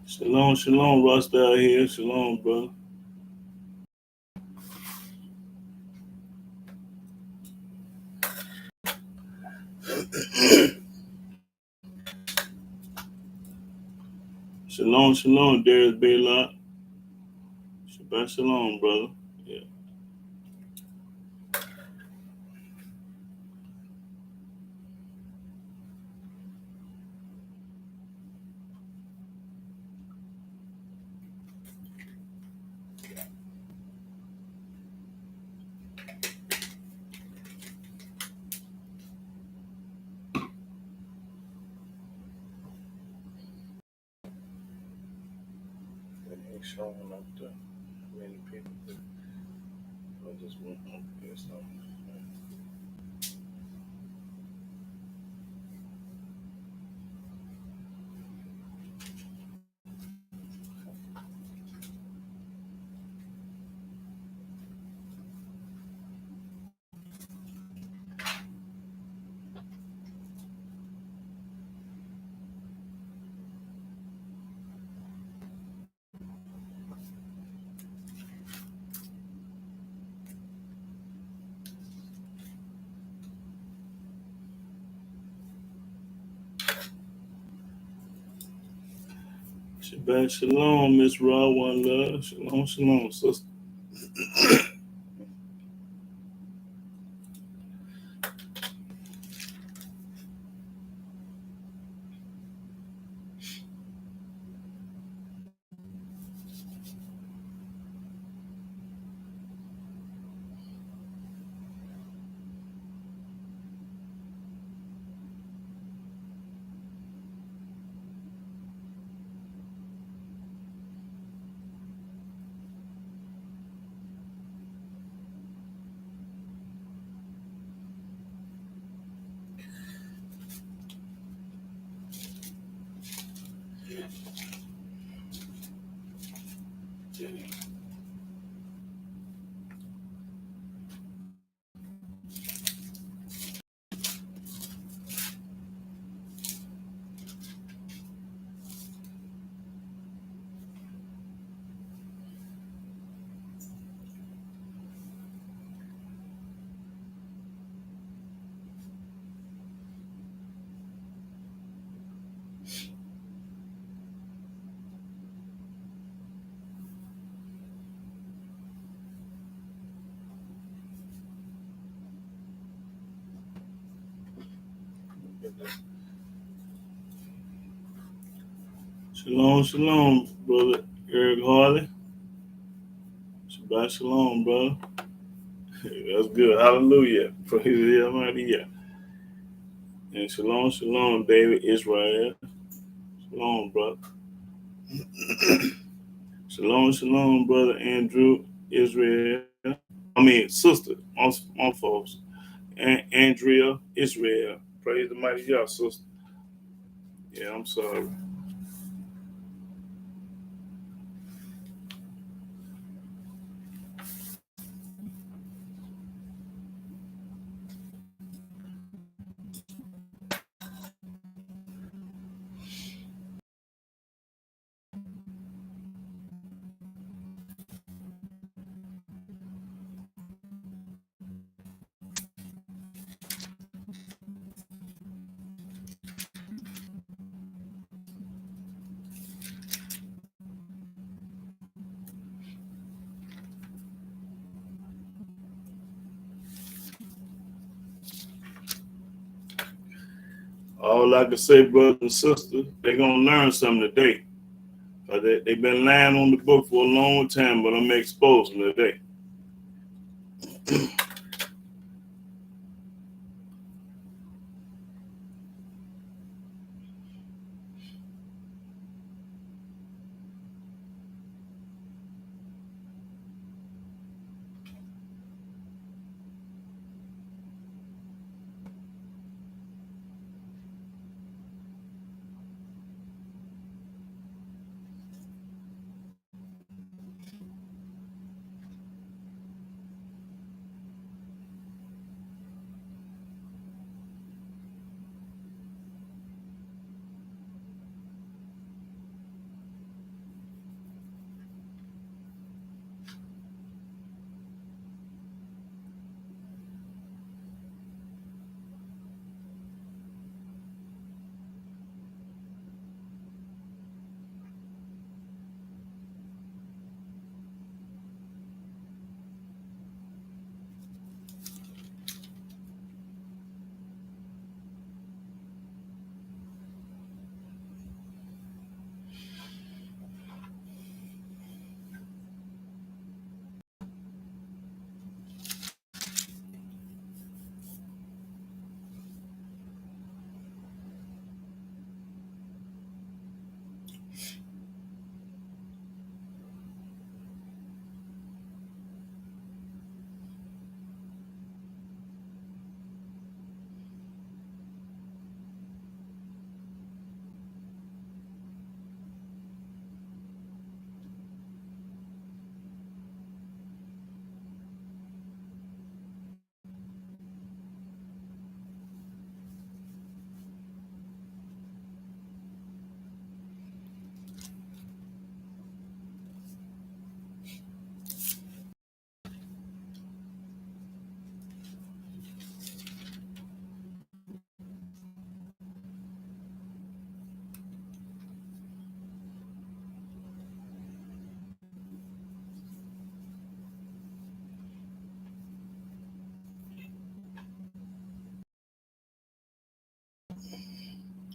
Shalom, shalom, Rust out here. Shalom, brother. Shalom, shalom, Darius Baylock. Shabbat shalom, brother. Yeah. It ain't showing up there. How many people there? I just went up there something. Shabbat shalom, Miss Raw, one love. Shalom, shalom, sister. Shalom, shalom, brother Eric Harley. Shabbat shalom, brother. That's good. Hallelujah. Praise the Almighty. And shalom, shalom, David Israel. Shalom, brother. Shalom, shalom, brother Andrew Israel. Sister, my folks. Andrea Israel. Praise the mighty Yah, sister. Yeah, I'm sorry. All I can say, brothers and sisters, they're going to learn something today. They've been lying on the book for a long time, but I'm exposing them today.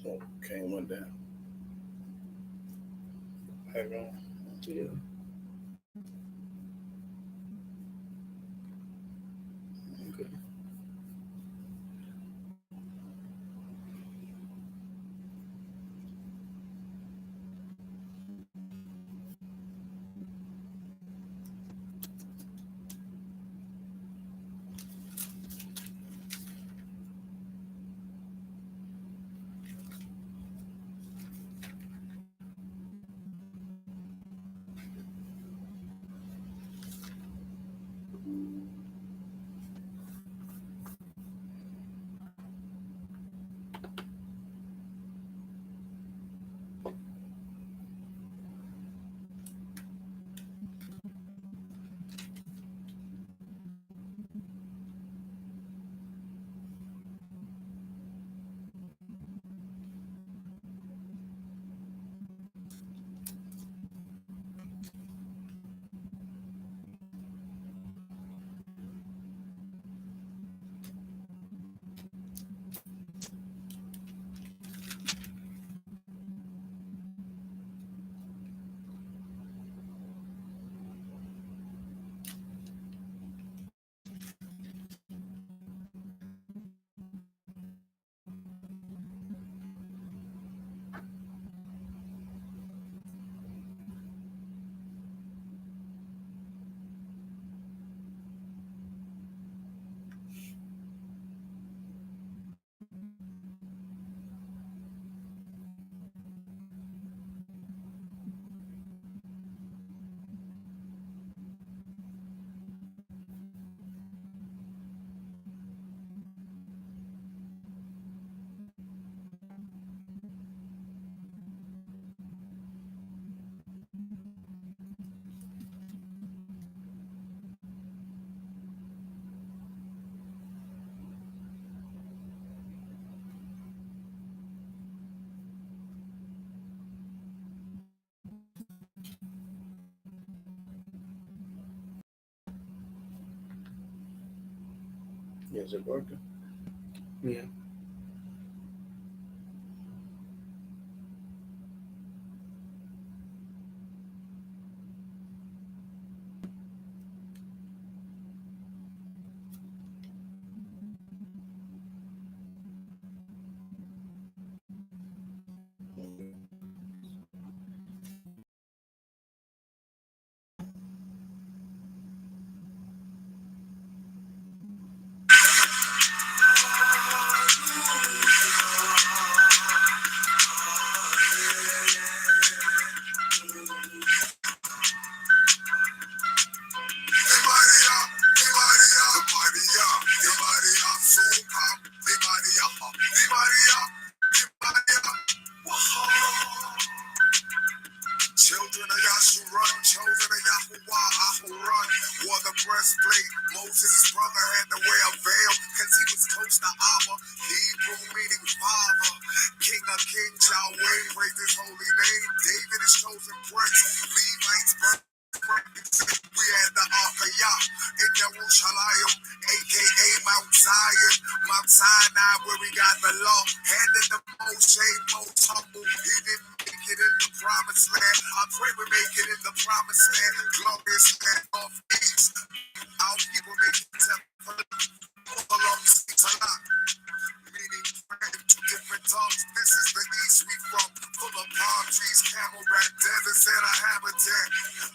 Okay, went down. Back on. Yeah. Okay. Is it working? Yeah. Children of Yahshua, children of Yahweh, run. Wore the breastplate. Moses' brother had to wear a veil because he was close to Abba. Hebrew meaning father. King of kings, Yahweh, praise his holy name. David is chosen prince. Levites birth. We had the Ark of Yah in Jerusalem, aka Mount Zion, Mount Sinai, where we got the law. Handed the Moshe, most humble. He didn't make it in the promised land. I pray we make it in the promised land. Glorious land of peace. Our people make it temple. Meaning in two different tongues. This is the east we from, full of palm trees, camelback, deserts, and a habitat.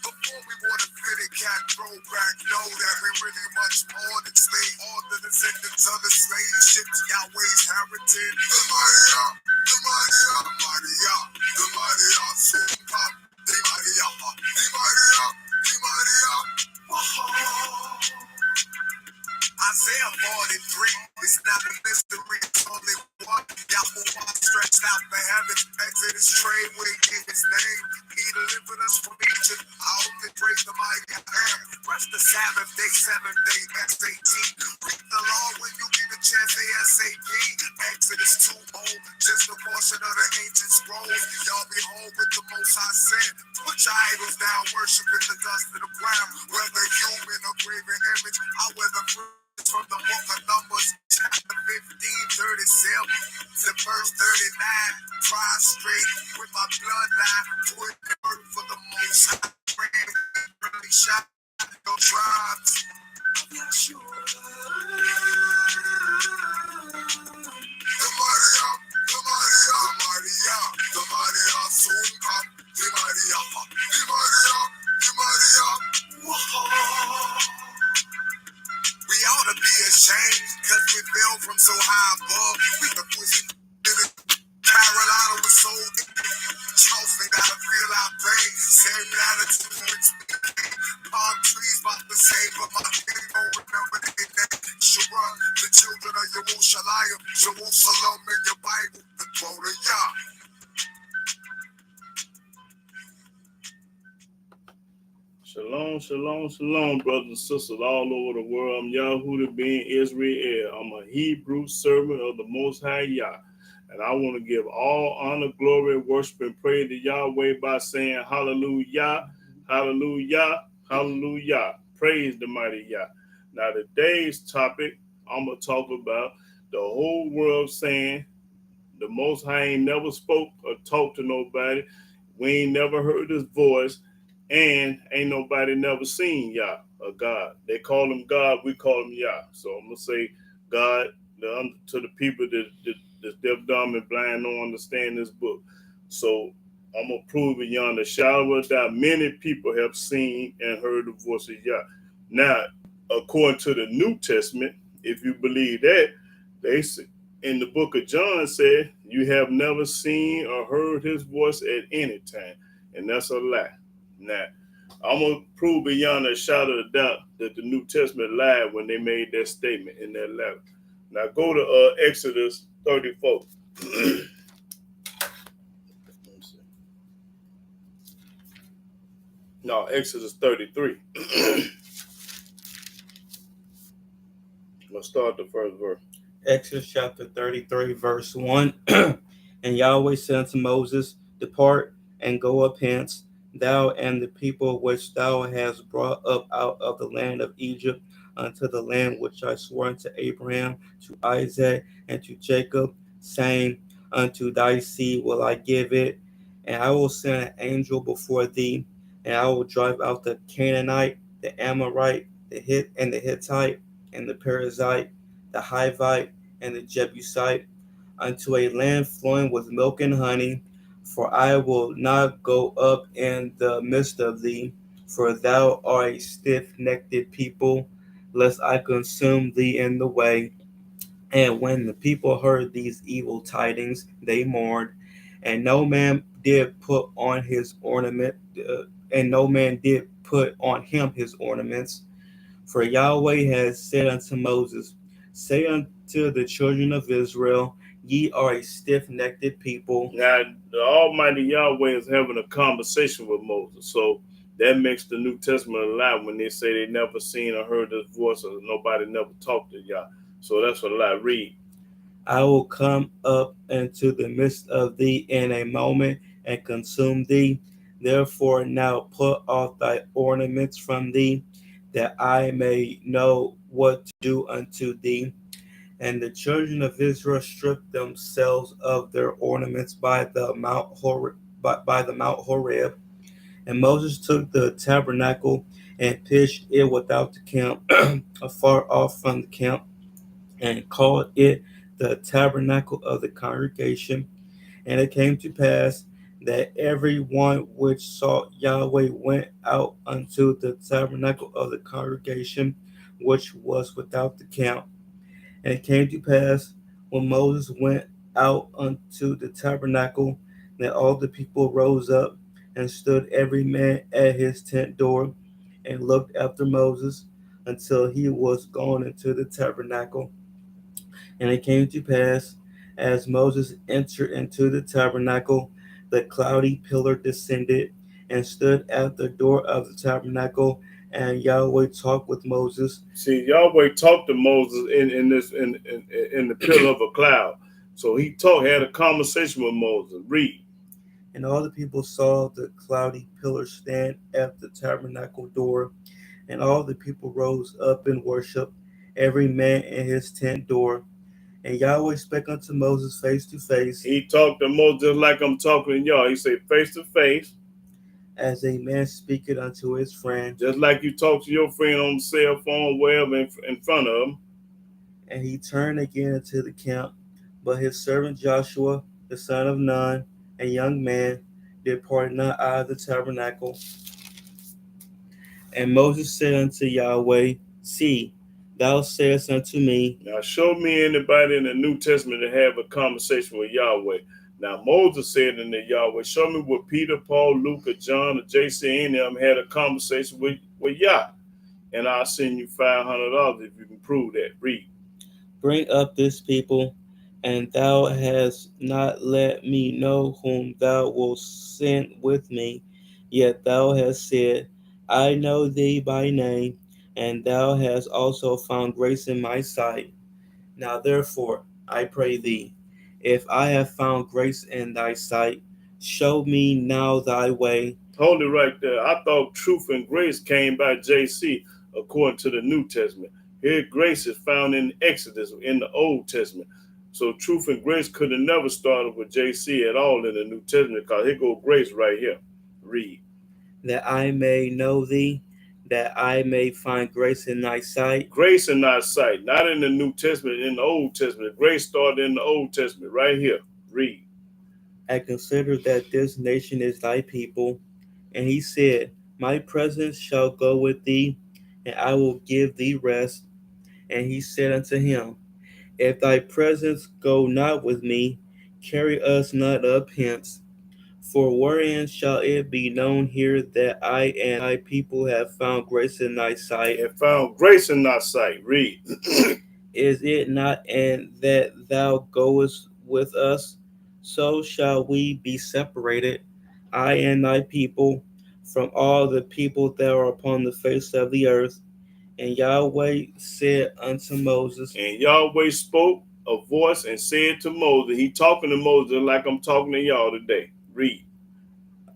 Before we wore the fitted cat throwback, know that we really much more than slave. All the descendants of the slave ships, Yahweh's heritage. The Maria, the Maria, the Maria, the Maria, soon pop. The Maria, the Maria, the Maria. Isaiah 43, it's not a mystery, it's only one. Yahweh stretched out the heavens, Exodus trade where he gave his name. He delivered us from Egypt, I only praise the mighty I am. Rest the Sabbath day, 7th day, SAT. Read the law when you get a chance, ASAP. Exodus 2 old, just a portion of the ancient scrolls. Y'all behold with the most I said. Put your idols down, worship in the dust of the ground. Whether human or graven image, I wear the fruit. From the book of Numbers, chapter 15, 37 to verse 39. Shalom, shalom, shalom, brothers and sisters all over the world. I'm Yahudah being Israel. I'm a Hebrew servant of the Most High Yah. And I want to give all honor, glory, worship, and praise to Yahweh by saying hallelujah, hallelujah, hallelujah. Praise the mighty Yah. Now, today's topic, I'm going to talk about the whole world saying the Most High ain't never spoke or talked to nobody. We ain't never heard his voice. And ain't nobody never seen Yah or God. They call him God, we call him Yah. So I'm gonna say God to the people that's deaf, dumb, and blind don't understand this book. So I'm gonna prove it beyond a shadow of doubt. Many people have seen and heard the voice of Yah. Now, according to the New Testament, if you believe that, they say in the book of John said you have never seen or heard his voice at any time, and that's a lie. Now, I'm going to prove beyond a shadow of doubt that the New Testament lied when they made that statement in that letter. Now, go to Exodus 34. No, Exodus 33. Let's start the first verse. Exodus chapter 33, verse 1. And Yahweh said unto Moses, Depart and go up hence, thou and the people which thou hast brought up out of the land of Egypt unto the land which I swore unto Abraham, to Isaac, and to Jacob, saying, Unto thy seed will I give it, and I will send an angel before thee, and I will drive out the Canaanite, the Amorite, the Hittite, and the Perizzite, the Hivite, and the Jebusite, unto a land flowing with milk and honey. For I will not go up in the midst of thee, for thou art a stiff-necked people, lest I consume thee in the way. And when the people heard these evil tidings, they mourned, and no man did put on his ornament, and no man did put on him his ornaments. For Yahweh has said unto Moses, Say unto the children of Israel, Ye are a stiff-necked people. Now, the Almighty Yahweh is having a conversation with Moses. So that makes the New Testament a lie when they say they never seen or heard his voice or nobody never talked to Yah. So that's a lie. Read. I will come up into the midst of thee in a moment and consume thee. Therefore now put off thy ornaments from thee, that I may know what to do unto thee. And the children of Israel stripped themselves of their ornaments by the Mount Horeb. And Moses took the tabernacle and pitched it without the camp, afar off from the camp, and called it the tabernacle of the congregation. And it came to pass that every one which sought Yahweh went out unto the tabernacle of the congregation, which was without the camp. And it came to pass, when Moses went out unto the tabernacle, that all the people rose up and stood every man at his tent door, and looked after Moses until he was gone into the tabernacle. And it came to pass, as Moses entered into the tabernacle, the cloudy pillar descended and stood at the door of the tabernacle, and Yahweh talked with Moses. See, Yahweh talked to Moses in the pillar of a cloud. So he had a conversation with Moses. Read. And all the people saw the cloudy pillar stand at the tabernacle door, and all the people rose up and worshiped, every man in his tent door. And Yahweh spake unto Moses face to face. He talked to Moses just like I'm talking to y'all. He said face to face. As a man speaketh unto his friend. Just like you talk to your friend on the cell phone, wherever in front of him. And he turned again into the camp. But his servant Joshua, the son of Nun, a young man, departed not out of the tabernacle. And Moses said unto Yahweh, See, thou sayest unto me. Now show me anybody in the New Testament to have a conversation with Yahweh. Now Moses said in the Yahweh, show me what Peter, Paul, Luke, or John, or JC, any of them had a conversation with Yah. And I'll send you $500 if you can prove that. Read. Bring up this people, and thou hast not let me know whom thou wilt send with me. Yet thou hast said, I know thee by name, and thou hast also found grace in my sight. Now therefore, I pray thee, if I have found grace in thy sight, show me now thy way. Hold it right there. I thought truth and grace came by JC according to the New Testament. Here, grace is found in Exodus in the Old Testament. So truth and grace could have never started with JC at all in the New Testament, because here go grace right here. Read. That I may know thee, that I may find grace in thy sight. Grace in thy sight, not in the New Testament, in the Old Testament. Grace started in the Old Testament, right here. Read. I consider that this nation is thy people. And he said, my presence shall go with thee, and I will give thee rest. And he said unto him, if thy presence go not with me, carry us not up hence. For wherein shall it be known here that I and thy people have found grace in thy sight? And found grace in thy sight. Read. Is it not in that thou goest with us? So shall we be separated, I and thy people, from all the people that are upon the face of the earth. And Yahweh said unto Moses, And Yahweh spoke a voice and said to Moses, he talking to Moses like I'm talking to y'all today. Read.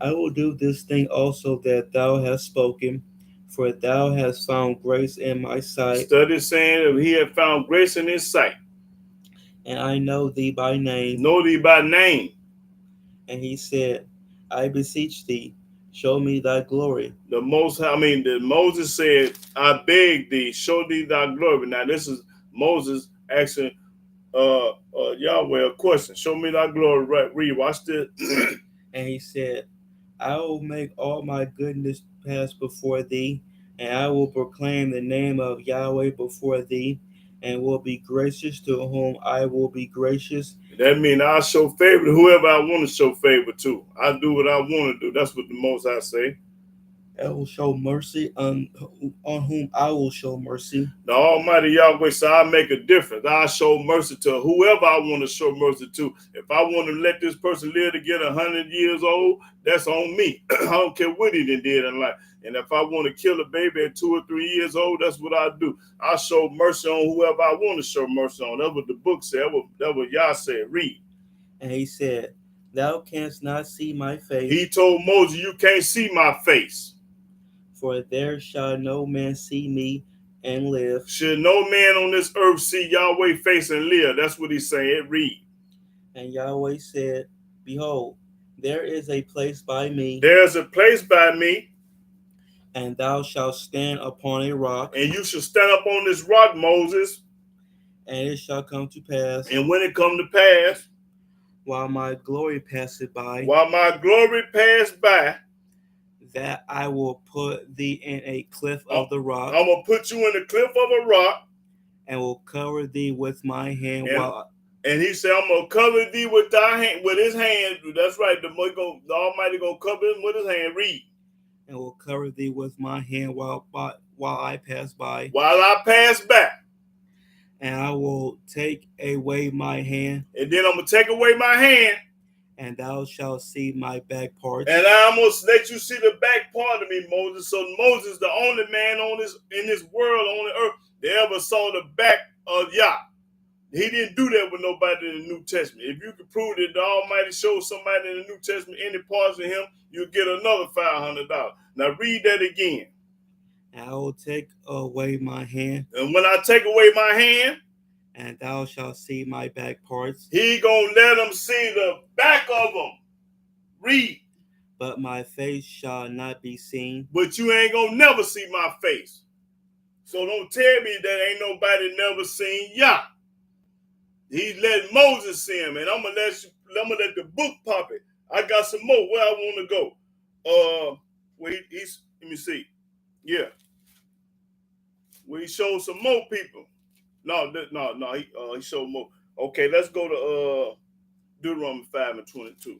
I will do this thing also that thou hast spoken, for thou hast found grace in my sight. Study saying that he had found grace in his sight. And I know thee by name. Know thee by name. And he said, I beseech thee, show me thy glory. Moses said, I beg thee, show thee thy glory. Now this is Moses asking Yahweh a question. Show me thy glory. Right, read, watch this. And he said, I will make all my goodness pass before thee, and I will proclaim the name of Yahweh before thee, and will be gracious to whom I will be gracious. That means I'll show favor to whoever I want to show favor to. I do what I want to do. That's what the Most High say. I will show mercy on whom I will show mercy. The Almighty Yahweh said, I'll make a difference. I'll show mercy to whoever I want to show mercy to. If I want to let this person live to get 100 years old, that's on me. I don't care what he did in life. And if I want to kill a baby at 2 or 3 years old, that's what I do. I show mercy on whoever I want to show mercy on. That's what the book said. That's what Yah said. Read. And he said, thou canst not see my face. He told Moses, you can't see my face. For there shall no man see me and live. Should no man on this earth see Yahweh face and live? That's what he's saying. Read. And Yahweh said, behold, there is a place by me. There's a place by me. And thou shalt stand upon a rock. And you shall stand up on this rock, Moses. And it shall come to pass. And when it come to pass, while my glory passeth by, that I will put thee in a cliff of the rock. I'm going to put you in the cliff of a rock. And will cover thee with my hand. And he said, I'm going to cover thee with thy hand, with his hand. That's right. The Almighty going to cover him with his hand. Read. And will cover thee with my hand while I pass by. While I pass by. And I will take away my hand. And then I'm going to take away my hand. And thou shalt see my back parts. And I'm going to let you see the back part of me, Moses. So Moses, the only man in this world, on the earth, that ever saw the back of Yah. He didn't do that with nobody in the New Testament. If you could prove that the Almighty showed somebody in the New Testament any parts of him, you'll get another $500. Now read that again. And I will take away my hand. And when I take away my hand, and thou shalt see my back parts. He gonna let them see the back of them. Read. But my face shall not be seen. But you ain't gonna never see my face. So don't tell me that ain't nobody never seen Yah. He let Moses see him, and I'm gonna let the book pop it. I got some more where I want to go. Where he's let me see. Yeah. Where he showed some more people. No, he showed more. Okay, let's go to Deuteronomy 5:22.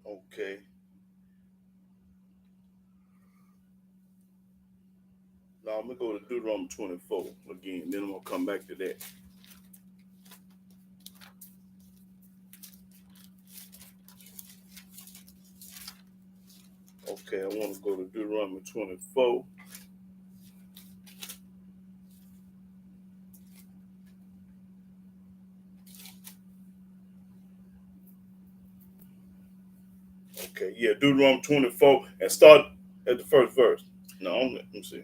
Okay. Now I'm gonna go to Deuteronomy 24 again. Then I'm gonna come back to that. Okay, I want to go to Deuteronomy 24. Okay, yeah, Deuteronomy 24 and start at the first verse. No, let me see.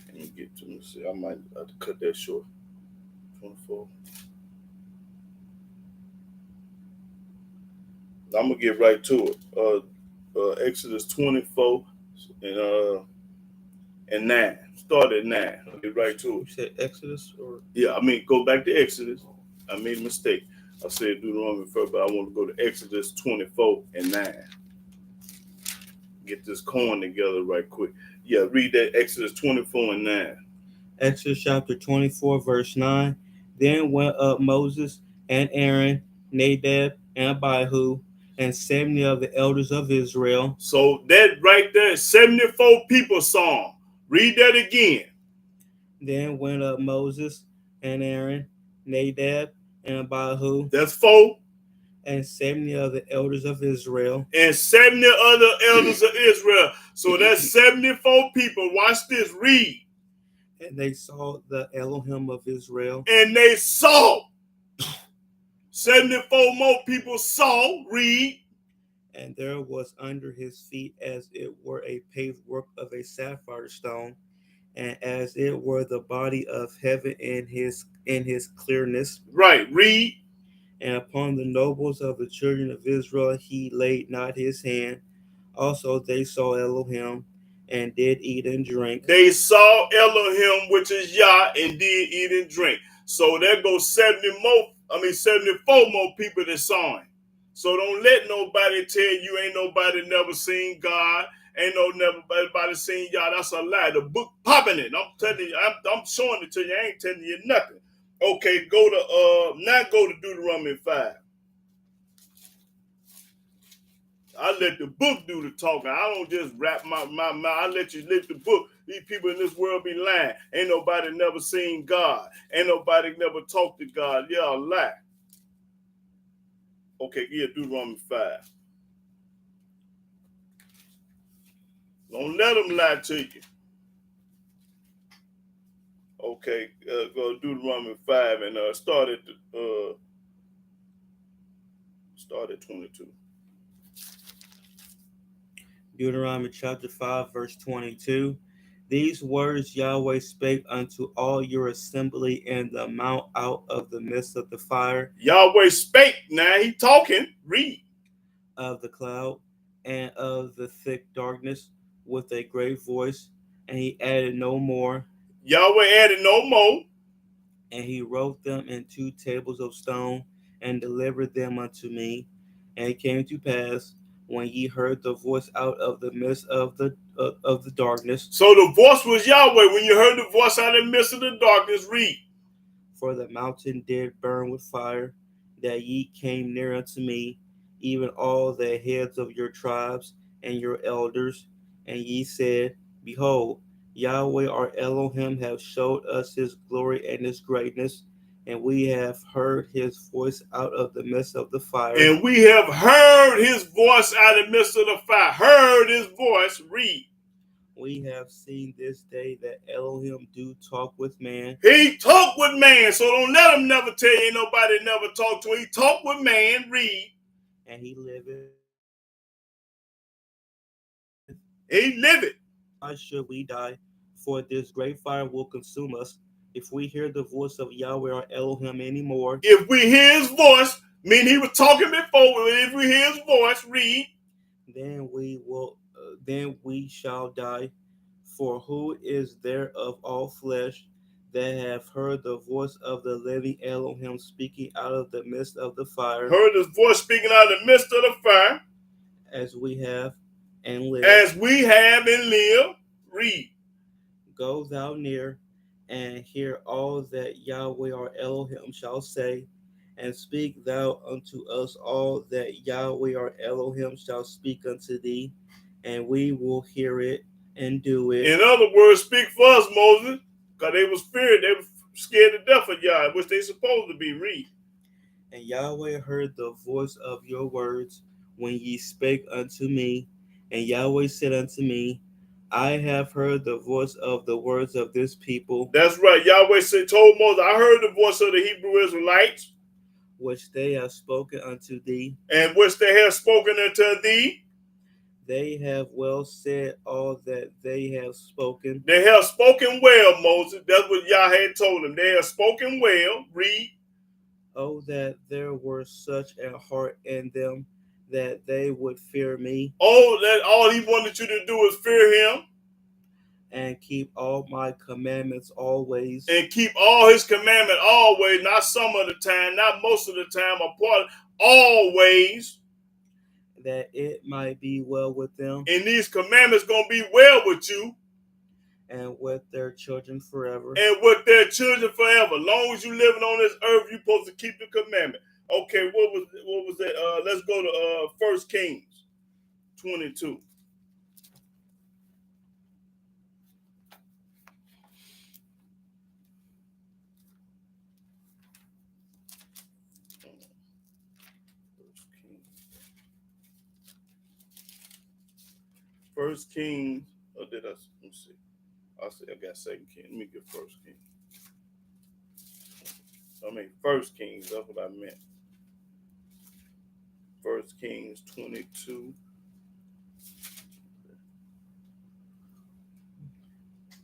Let me get to me. See, I might have to cut that short. 24. I'm gonna get right to it. Exodus 24 and 9. Start at 9. I'll get right to You it. said Exodus or Yeah, I mean go back to Exodus. I made a mistake. I said Deuteronomy first, but I want to go to Exodus 24 and 9. Get this coin together right quick. Yeah, read that Exodus 24 and 9. Exodus chapter 24, verse 9. Then went up Moses and Aaron, Nadab and Abihu, and 70 of the elders of Israel. So that right there, 74 people song. Read that again. Then went up Moses and Aaron, Nadab and Abihu, That's 4. and 70 of the elders of Israel. And 70 other elders of Israel. So that's 74 people. Watch this. Read. And they saw the Elohim of Israel. And they saw. 74 more people saw. Read. And there was under his feet as it were a paved work of a sapphire stone, and as it were the body of heaven in his clearness. Right. Read. And upon the nobles of the children of Israel he laid not his hand. Also they saw Elohim, and did eat and drink. They saw Elohim, which is Yah, and did eat and drink. So there goes 74 more people that saw him. So don't let nobody tell you ain't nobody never seen God, ain't nobody seen Yah. That's a lie. The book popping it. I'm telling you, I'm showing it to you. I ain't telling you nothing. Okay, go to Deuteronomy 5. I let the book do the talking. I don't just wrap my mouth. I let you live the book. These people in this world be lying. Ain't nobody never seen God. Ain't nobody never talked to God. Yeah, a lie. Okay, yeah, Deuteronomy 5. Don't let them lie to you. Okay, go to Deuteronomy 5 and start at 22. Deuteronomy chapter 5, verse 22. These words Yahweh spake unto all your assembly in the mount out of the midst of the fire. Yahweh spake. Now he talking. Read. Of the cloud and of the thick darkness with a great voice. And he added no more. Yahweh added no more. And he wrote them in 2 tables of stone and delivered them unto me. And it came to pass, when ye heard the voice out of the midst of the darkness. So the voice was Yahweh. When you heard the voice out of the midst of the darkness, read. For the mountain did burn with fire, that ye came near unto me, even all the heads of your tribes and your elders. And ye said, Behold, Yahweh our Elohim hath showed us his glory and his greatness, and we have heard his voice out of the midst of the fire. And we have heard his voice out of the midst of the fire. Heard his voice. Read. We have seen this day that Elohim do talk with man. He talk with man, so don't let him never tell you nobody never talk to him. He talk with man. Read. And he liveth. He liveth. Why should we die? For this great fire will consume us. If we hear the voice of Yahweh our Elohim anymore. If we hear his voice, mean he was talking before. If we hear his voice, read. Then we shall die. For who is there of all flesh that have heard the voice of the living Elohim speaking out of the midst of the fire? Heard his voice speaking out of the midst of the fire. As we have and live. As we have and live. Read. Go thou near and hear all that Yahweh our Elohim shall say, and speak thou unto us all that Yahweh our Elohim shall speak unto thee, and we will hear it. and do it. In other words, speak for us, Moses, because they was feared. They were scared to death of Yah, which they supposed to be. Read. And Yahweh heard the voice of your words when ye spake unto me. And Yahweh said unto me, I have heard the voice of the words of this people. That's right. Yahweh said, told Moses, I heard the voice of the Hebrew Israelites, which they have spoken unto thee. And which they have spoken unto thee. They have well said all that they have spoken. They have spoken well, Moses. That's what Yah had told them. They have spoken well. Read. Oh, that there were such a heart in them that they would fear me. Oh, that all he wanted you to do is fear him. And keep all my commandments always. And keep all his commandment always, not some of the time, not most of the time, a part always. That it might be well with them. And these commandments going to be well with you. And with their children forever. And with their children forever. Long as you living on this earth, you're supposed to keep the commandment. Okay, what was that? Let's go to 1 Kings 22. First Kings. Oh, did I? Let me see. I got Second Kings. Let me get First Kings. I mean, First Kings. That's what I meant. First Kings 22.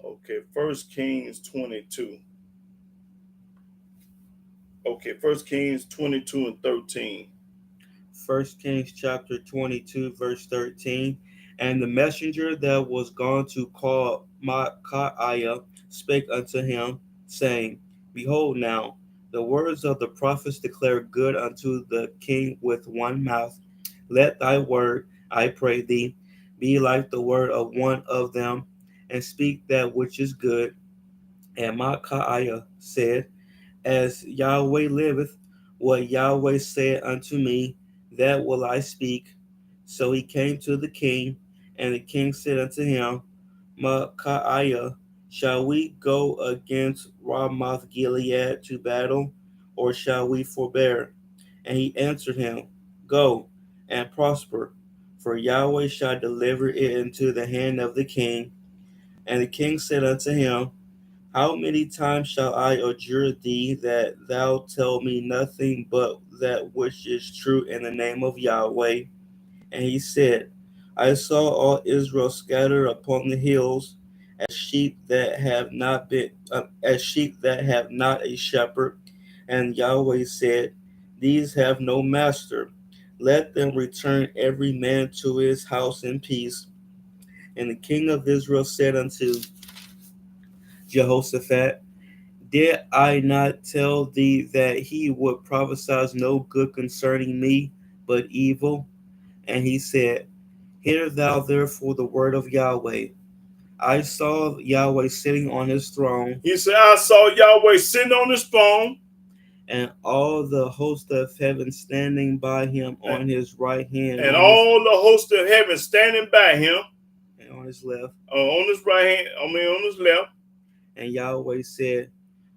Okay, First Kings 22. Okay, First Kings 22 and 13. 1 Kings chapter 22, verse 13. And the messenger that was gone to call Micaiah spake unto him, saying, Behold now, the words of the prophets declare good unto the king with one mouth. Let thy word, I pray thee, be like the word of one of them, and speak that which is good. And Micaiah said, As Yahweh liveth, what Yahweh said unto me, that will I speak. So he came to the king, and the king said unto him, Micaiah, shall we go against Ramoth Gilead to battle, or shall we forbear? And he answered him, Go and prosper, for Yahweh shall deliver it into the hand of the king. And the king said unto him, How many times shall I adjure thee that thou tell me nothing but that which is true in the name of Yahweh? And he said, I saw all Israel scattered upon the hills, as sheep that have not a shepherd. And Yahweh said, These have no master. Let them return every man to his house in peace. And the king of Israel said unto Jehoshaphat, Did I not tell thee that he would prophesy no good concerning me, but evil? And he said, Hear thou therefore the word of Yahweh. I saw Yahweh sitting on his throne. He said, I saw Yahweh sitting on his throne. And all the host of heaven standing by him on his right hand. And all the host of heaven standing by him. And on his left. On his right hand, on his left. And Yahweh said,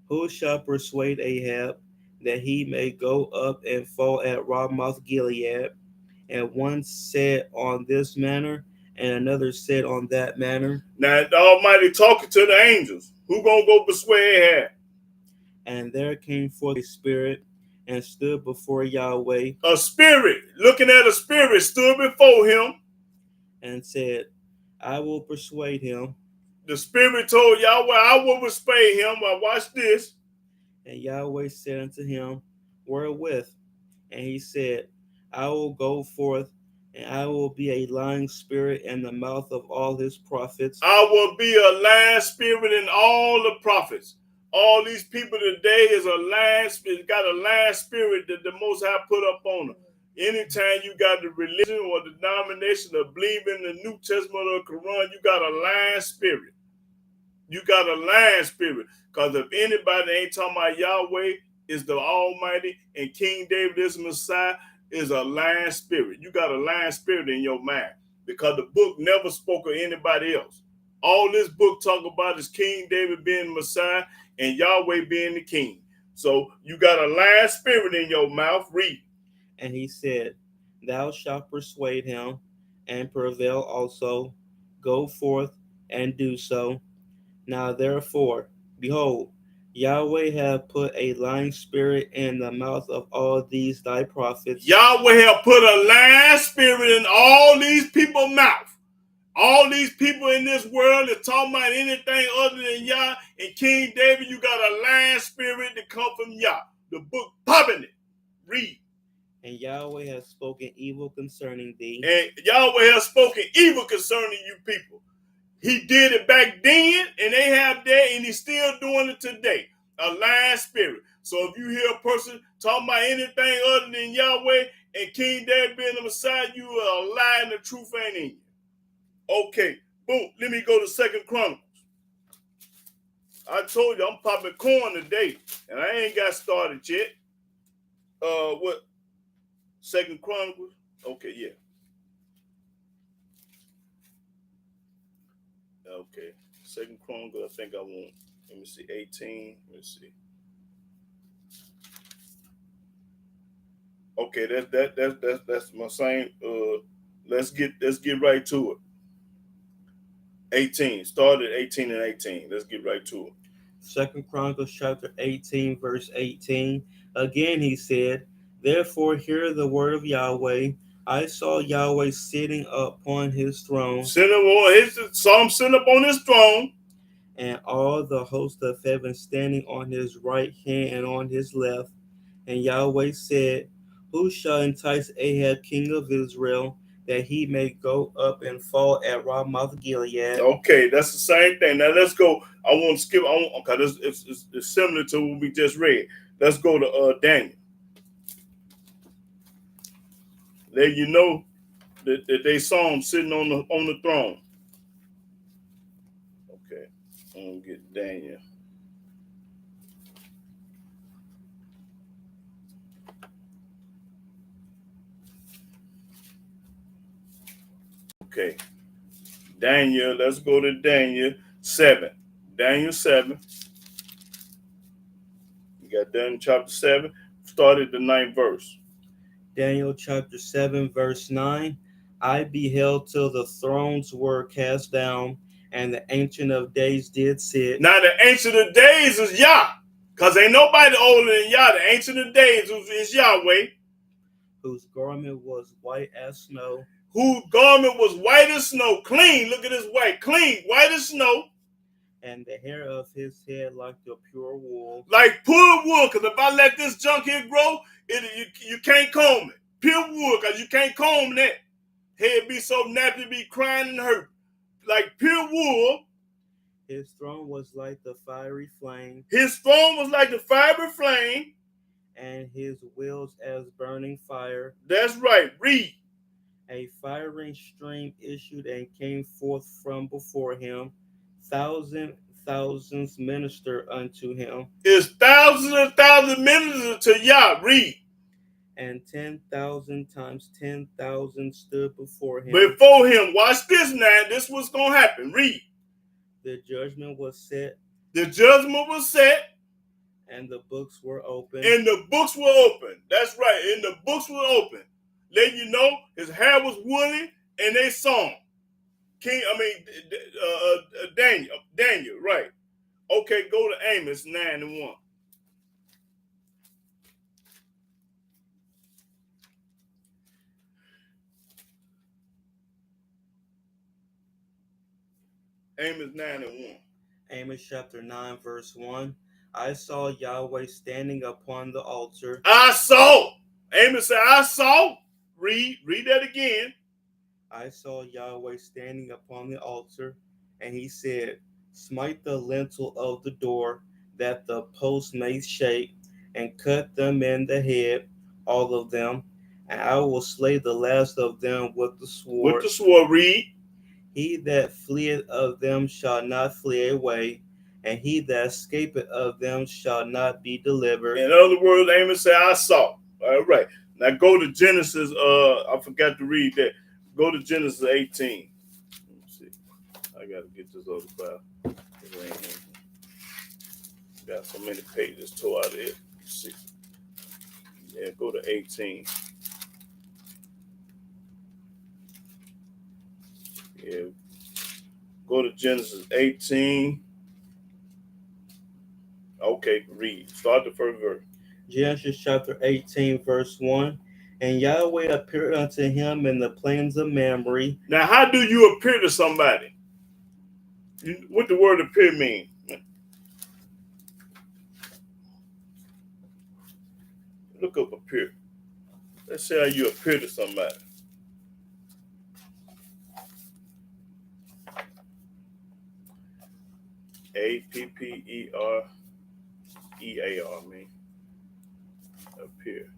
Who shall persuade Ahab that he may go up and fall at Ramoth Gilead? And one said on this manner, and another said on that manner. Now the Almighty talking to the angels. Who gonna go persuade Ahab? And there came forth a spirit and stood before Yahweh. A spirit, looking at a spirit, stood before him. And said, I will persuade him. The spirit told Yahweh, I will persuade him. Well, watch this. And Yahweh said unto him, Wherewith? And he said, I will go forth, and I will be a lying spirit in the mouth of all his prophets. I will be a lying spirit in all the prophets. All these people today is a lying spirit, got a lying spirit that the Most High put up on them. Anytime you got the religion or the denomination of believing the New Testament or the Quran, you got a lying spirit. You got a lying spirit. Because if anybody ain't talking about Yahweh is the Almighty and King David is the Messiah, is a lying spirit. You got a lying spirit in your mind. Because the book never spoke of anybody else. All this book talk about is King David being the Messiah and Yahweh being the king. So you got a lying spirit in your mouth. Read. And he said, Thou shalt persuade him, and prevail also. Go forth and do so. Now therefore, behold, Yahweh hath put a lying spirit in the mouth of all these thy prophets. Yahweh have put a lying spirit in all these people's mouth. All these people in this world that talking about anything other than Yah and King David, you got a lying spirit that come from Yah. The book popping it. Read. And Yahweh has spoken evil concerning thee. And Yahweh has spoken evil concerning you people. He did it back then, and they have that, and he's still doing it today. A lying spirit. So if you hear a person talking about anything other than Yahweh and King David being the Messiah, you are lying. The truth ain't in you. Okay, boom. Let me go to 2 Chronicles. I told you I'm popping corn today, and I ain't got started yet. What? 2 Chronicles? Okay, yeah. Okay. 2 Chronicles, I think I want. Let me see, 18. Let me see. Okay, that's my same. Let's get right to it. 18. Start at 18 and 18. Let's get right to it. 2 Chronicles chapter 18, verse 18. Again he said, Therefore hear the word of Yahweh. I saw Yahweh sitting upon his throne, Sitting up on his throne, and all the host of heaven standing on his right hand and on his left. And Yahweh said, Who shall entice Ahab king of Israel, that he may go up and fall at Ramoth Gilead? Okay, that's the same thing. Now let's go. I want to skip. Okay, it's similar to what we just read. Let's go to Daniel. There you know that they saw him sitting on the throne. Okay, I'm gonna get Daniel. Okay, Daniel. Let's go to Daniel 7. Daniel 7. You got Daniel chapter 7. Started the 9th verse. Daniel chapter 7, verse 9. I beheld till the thrones were cast down, and the Ancient of Days did sit. Now the Ancient of Days is Yah, because ain't nobody older than Yah. The Ancient of Days is Yahweh. Whose garment was white as snow. Whose garment was white as snow. Clean. Look at this white. Clean. White as snow. And the hair of his head like the pure wool. Like pure wool, because if I let this junk here grow, you can't comb it. Pure wool, because you can't comb that. Head be so nappy, be crying and hurt. Like pure wool. His throne was like the fiery flame. His throne was like the fiery flame. And his wheels as burning fire. That's right. Read. A firing stream issued and came forth from before him. Thousands minister unto him. It's thousands and thousands ministers to Yah. Read. And 10,000 times 10,000 stood before him. Before him. Watch this now. This what's going to happen. Read. The judgment was set. The judgment was set. And the books were open. And the books were open. That's right. And the books were open. Let you know his hair was woolly and they saw him. Daniel, right. Okay, go to Amos 9 and 1. Amos 9 and 1. Amos chapter 9, verse 1. I saw Yahweh standing upon the altar. I saw. Amos said, I saw. Read that again. I saw Yahweh standing upon the altar, and he said, Smite the lintel of the door, that the posts may shake, and cut them in the head, all of them, and I will slay the last of them with the sword. With the sword, read. He that fleeth of them shall not flee away, and he that escapeth of them shall not be delivered. In other words, Amos said, I saw. All right. Now go to Genesis. I forgot to read that. Go to Genesis 18. Let me see. I gotta get this other file. Got so many pages tore out of it. See. Yeah, go to 18. Yeah. Go to Genesis 18. Okay, read. Start the first verse. Genesis chapter 18, verse 1. And Yahweh appeared unto him in the plains of Mamre. Now, how do you appear to somebody? What the word appear mean? Look up appear. Let's see how you appear to somebody. Appear. I mean. Appear.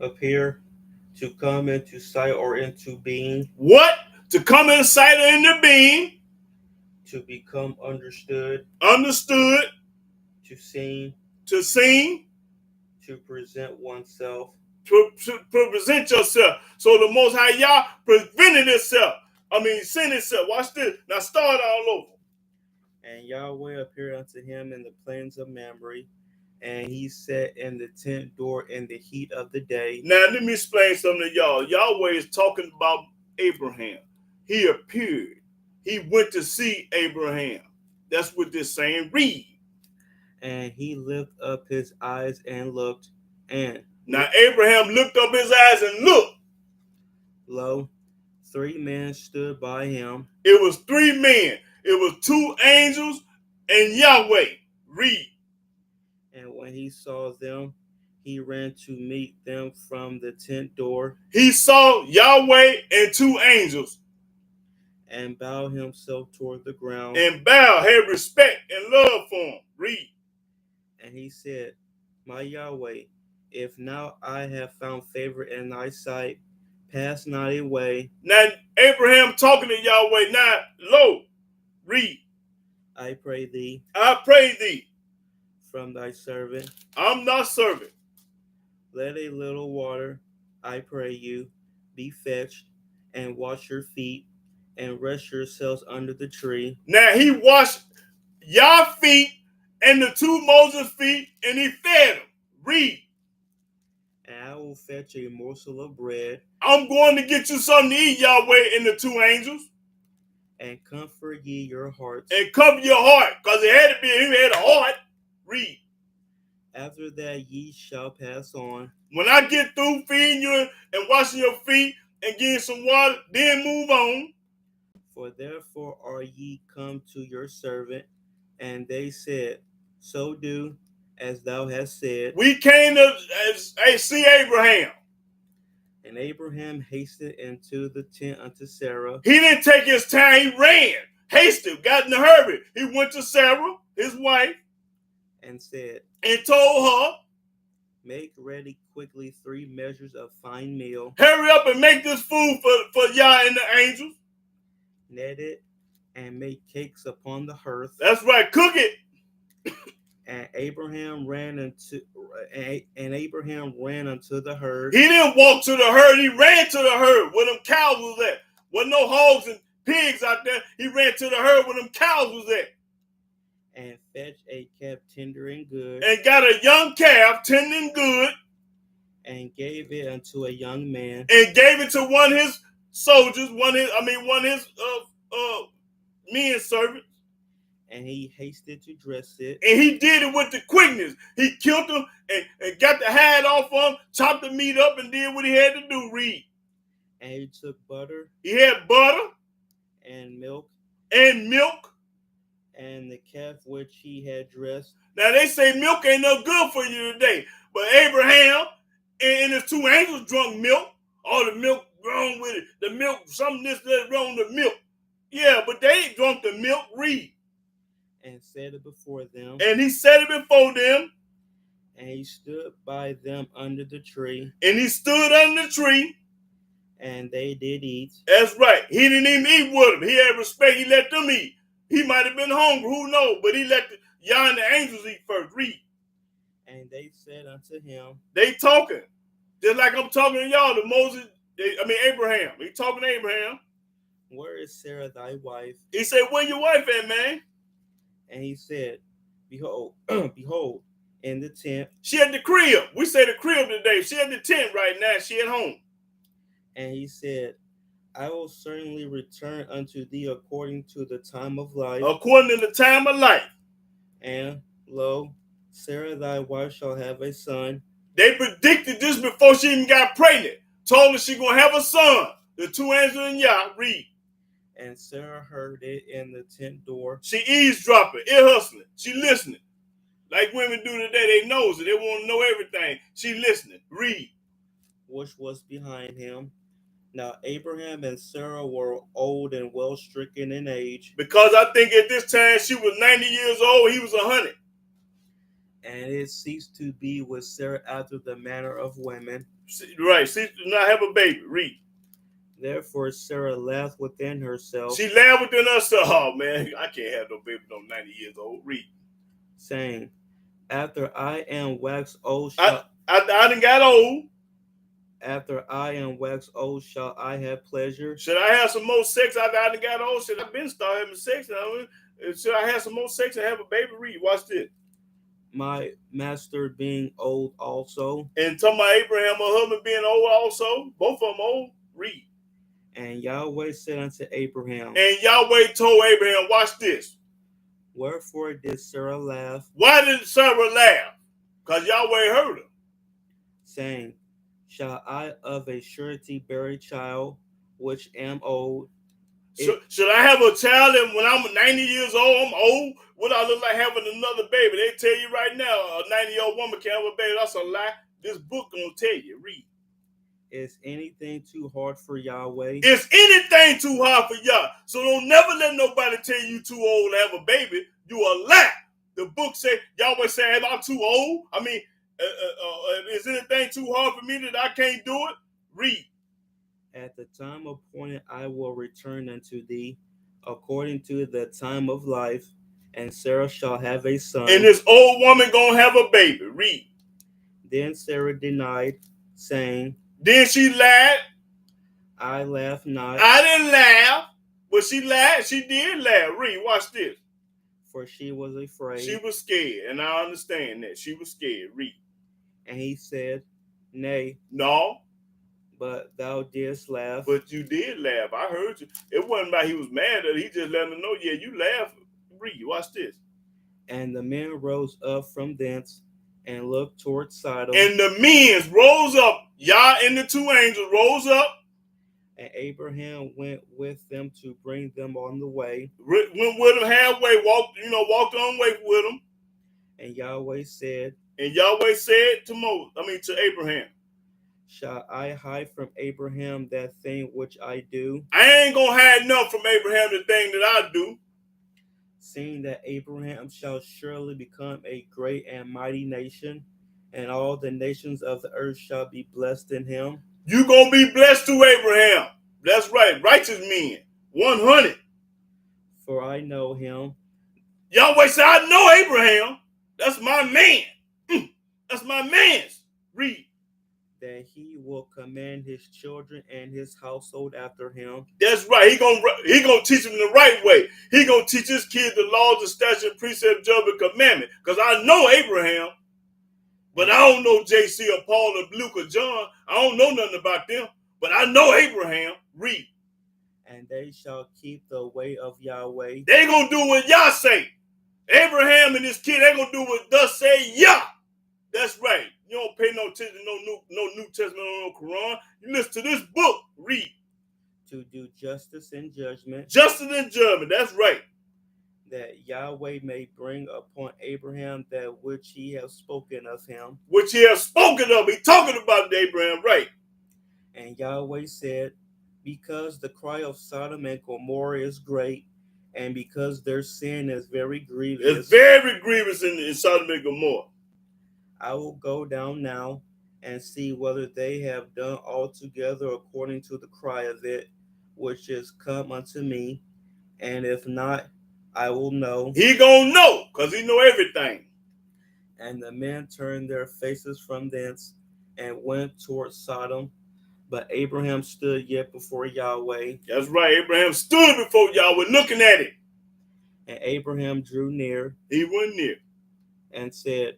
Appear, to come into sight or into being. What? To come in sight or into being. To become understood. Understood. To seen. To seen. To present oneself. To present yourself. So the Most High Yah presented itself. Sent itself. Watch this. Now start all over. And Yahweh appeared unto him in the plains of Mamre, and he sat in the tent door in the heat of the day. Now let me explain something to y'all. Yahweh is talking about Abraham. He appeared. He went to see Abraham. That's what this saying read. And he lifted up his eyes and looked, and now Abraham looked up his eyes and looked. Lo, 3 men stood by him. It was 3 men. It was 2 angels and Yahweh. Read. And when he saw them, he ran to meet them from the tent door. He saw Yahweh and 2 angels. And bowed himself toward the ground. And bowed, had respect and love for him. Read. And he said, My Yahweh, if now I have found favor in thy sight, pass not away. Now Abraham talking to Yahweh. Now, lo, read. I pray thee. I pray thee. From thy servant. I'm not servant. Let a little water, I pray you, be fetched, and wash your feet, and rest yourselves under the tree. Now he washed Yah's feet and the 2 Moses' feet, and he fed them. Read. And I will fetch a morsel of bread. I'm going to get you something to eat, Yahweh and the 2 angels. And comfort ye your hearts. And cover your heart, because it had to be, he had a heart. Read. After that ye shall pass on. When I get through feeding you and washing your feet and getting some water, then move on. For therefore are ye come to your servant. And they said, So do as thou hast said. We came to see Abraham. And Abraham hasted into the tent unto Sarah. He didn't take his time. He ran. Hasted. Got in a hurry. He went to Sarah, his wife. And said. And told her. Make ready quickly 3 measures of fine meal. Hurry up and make this food for Yah and the angels. Knead it and make cakes upon the hearth. That's right. Cook it. And Abraham ran unto the herd. He didn't walk to the herd. He ran to the herd where them cows was at. Wasn't no hogs and pigs out there. He ran to the herd where them cows was at. And fetched a calf tender and good. And got a young calf tender and good. And gave it unto a young man. And gave it to one of his soldiers. One of his men servants. And he hasted to dress it. And he did it with the quickness. He killed him and got the hide off of him, chopped the meat up, and did what he had to do. Read. And he took butter. He had butter. And milk. And milk. And the calf which he had dressed. Now they say milk ain't no good for you today. But Abraham and his 2 angels drunk milk. All the milk wrong with it. The milk, something this, that wrong with the milk. Yeah, but they ain't drunk the milk. Read. And set it before them. And he set it before them. And he stood by them under the tree. And he stood under the tree. And they did eat. That's right. He didn't even eat with them. He had respect. He let them eat. He might have been hungry. Who knows? But he let Yah and the angels eat first. Read. And they said unto him, they talking. Just like I'm talking to y'all, Abraham. He talking to Abraham. Where is Sarah thy wife? He said, where your wife at, man? And he said, Behold, behold, in the tent. She at the crib. We say the crib today. She at the tent right now. She at home. And he said, I will certainly return unto thee according to the time of life. According to the time of life. And lo, Sarah thy wife shall have a son. They predicted this before she even got pregnant. Told her she gonna have a son. The two angels in Yah. Read. And Sarah heard it in the tent door. She eavesdropping, ear hustling. She listening. Like women do today, they knows it. They want to know everything. She listening. Read. Which was behind him. Now Abraham and Sarah were old and well stricken in age. Because I think at this time she was 90 years old, he was 100. And it ceased to be with Sarah after the manner of women. Right, ceased to not have a baby. Read. Therefore Sarah laughed within herself. She laughed within herself. Oh man, I can't have no baby no 90 years old. Read. Saying, after I am waxed old I done got old. After I am waxed old, shall I have pleasure? Should I have some more sex after I done got old? Should I been start having sex? Should I have some more sex and have a baby? Read. Watch this. My master being old also. And talking about Abraham, her husband being old also. Both of them old. Read. And Yahweh said unto Abraham. And Yahweh told Abraham, watch this. Wherefore did Sarah laugh? Why did Sarah laugh? Because Yahweh heard her. Saying, shall I of a surety bear a child, which am old? Should I have a child and when I'm 90 years old, I'm old? Would I look like having another baby? They tell you right now, a 90-year-old woman can't have a baby. That's a lie. This book gonna tell you. Read. Is anything too hard for Yahweh? Is anything too hard for Yah? So don't never let nobody tell you too old to have a baby. You a lie. The book say, Yahweh say, am I too old? I mean, is anything too hard for me that I can't do it? Read. At the time appointed I will return unto thee, according to the time of life, and Sarah shall have a son. And this old woman gonna have a baby. Read. Then Sarah denied, saying, Then she lied. I laugh not. I didn't laugh. But she lied. She did laugh. Read. Watch this. For she was afraid. She was scared. And I understand that. She was scared. Read. And he said, Nay. No. But thou didst laugh. But you did laugh. I heard you. It wasn't like he was mad at her. He just let her know, yeah, you laugh. Read. Watch this. And the men rose up from thence and looked toward Sodom. And the men rose up. Yah and the two angels rose up. And Abraham went with them to bring them on the way. Went with them halfway. Walked on the way with them. And Yahweh said. And Yahweh said to Abraham. Shall I hide from Abraham that thing which I do? I ain't gonna hide nothing from Abraham the thing that I do. Seeing that Abraham shall surely become a great and mighty nation, and all the nations of the earth shall be blessed in him. You gonna be blessed through Abraham. That's right. Righteous men. 100. For I know him. Yahweh said, I know Abraham. That's my man. That's my man's. Read. That he will command his children and his household after him. That's right. He gonna teach them the right way. He gonna teach his kids the laws, the statutes, precept, judgment, commandment. Because I know Abraham, but I don't know JC or Paul or Luke or John. I don't know nothing about them. But I know Abraham. Read. And they shall keep the way of Yahweh. They gonna do what Yah say. Abraham and his kid, they gonna do what thus say Yah. That's right. You don't pay no attention to no New Testament or no Quran. You listen to this book. Read. To do justice and judgment. Justice and judgment. That's right. That Yahweh may bring upon Abraham that which he has spoken of him. Which he has spoken of. He talking about Abraham, right? And Yahweh said, because the cry of Sodom and Gomorrah is great, and because their sin is very grievous. It's very grievous in Sodom and Gomorrah. I will go down now and see whether they have done altogether according to the cry of it, which is come unto me, and if not, I will know. He gonna know, because he know everything. And the men turned their faces from thence and went toward Sodom. But Abraham stood yet before Yahweh. That's right. Abraham stood before Yahweh looking at it. And Abraham drew near. He went near. And said,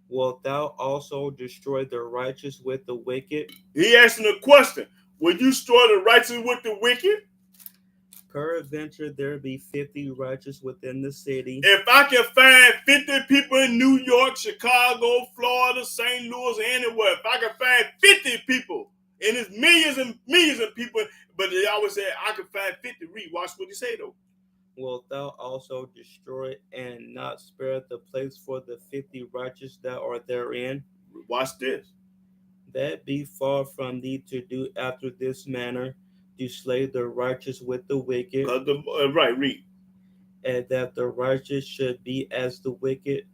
Wilt thou also destroy the righteous with the wicked? He asked him a question. Will you destroy the righteous with the wicked? Peradventure there be 50 righteous within the city. If I can find 50 people in New York, Chicago, Florida, St. Louis, anywhere, if I can find 50 people, and it's millions and millions of people, but they always say, I can find 50. Read, watch what he say though. Wilt thou also destroy and not spare the place for the 50 righteous that are therein? Watch this. That be far from thee to do after this manner, to slay the righteous with the wicked. Right, read. And that the righteous should be as the wicked,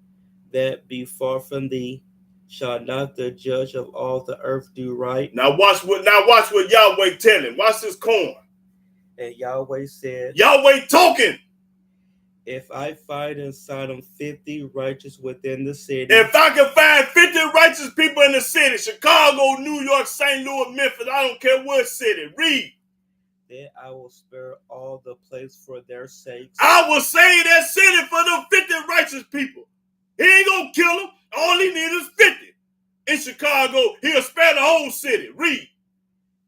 that be far from thee. Shall not the judge of all the earth do right? Now watch what Yahweh telling. Watch this corn. And Yahweh said, Yahweh talking. If I find in Sodom 50 righteous within the city. If I can find 50 righteous people in the city, Chicago, New York, St. Louis, Memphis, I don't care what city. Read. Then I will spare all the place for their sakes. I will save that city for the 50 righteous people. He ain't gonna kill them. All he needs is 50. In Chicago, he'll spare the whole city. Read.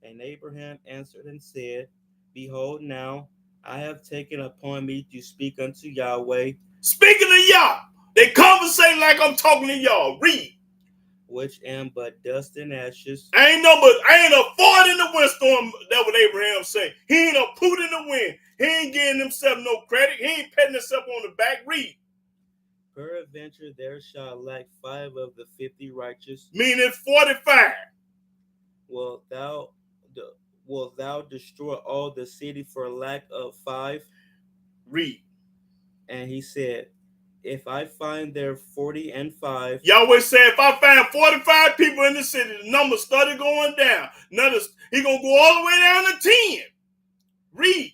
And Abraham answered and said, Behold now, I have taken upon me to speak unto Yahweh. Speaking to Yah. They conversate like I'm talking to y'all. Read. Which am but dust and ashes. I ain't a fart in the windstorm. That's what Abraham say. He ain't a poot in the wind. He ain't giving himself no credit. He ain't patting himself on the back. Read. Peradventure there shall lack 5 of the 50 righteous. Meaning 45. Wilt thou destroy all the city for lack of 5? Read. And he said, If I find there 40 and 5. Yahweh said, if I find 45 people in the city, the number started going down. He gonna go all the way down to 10. Read.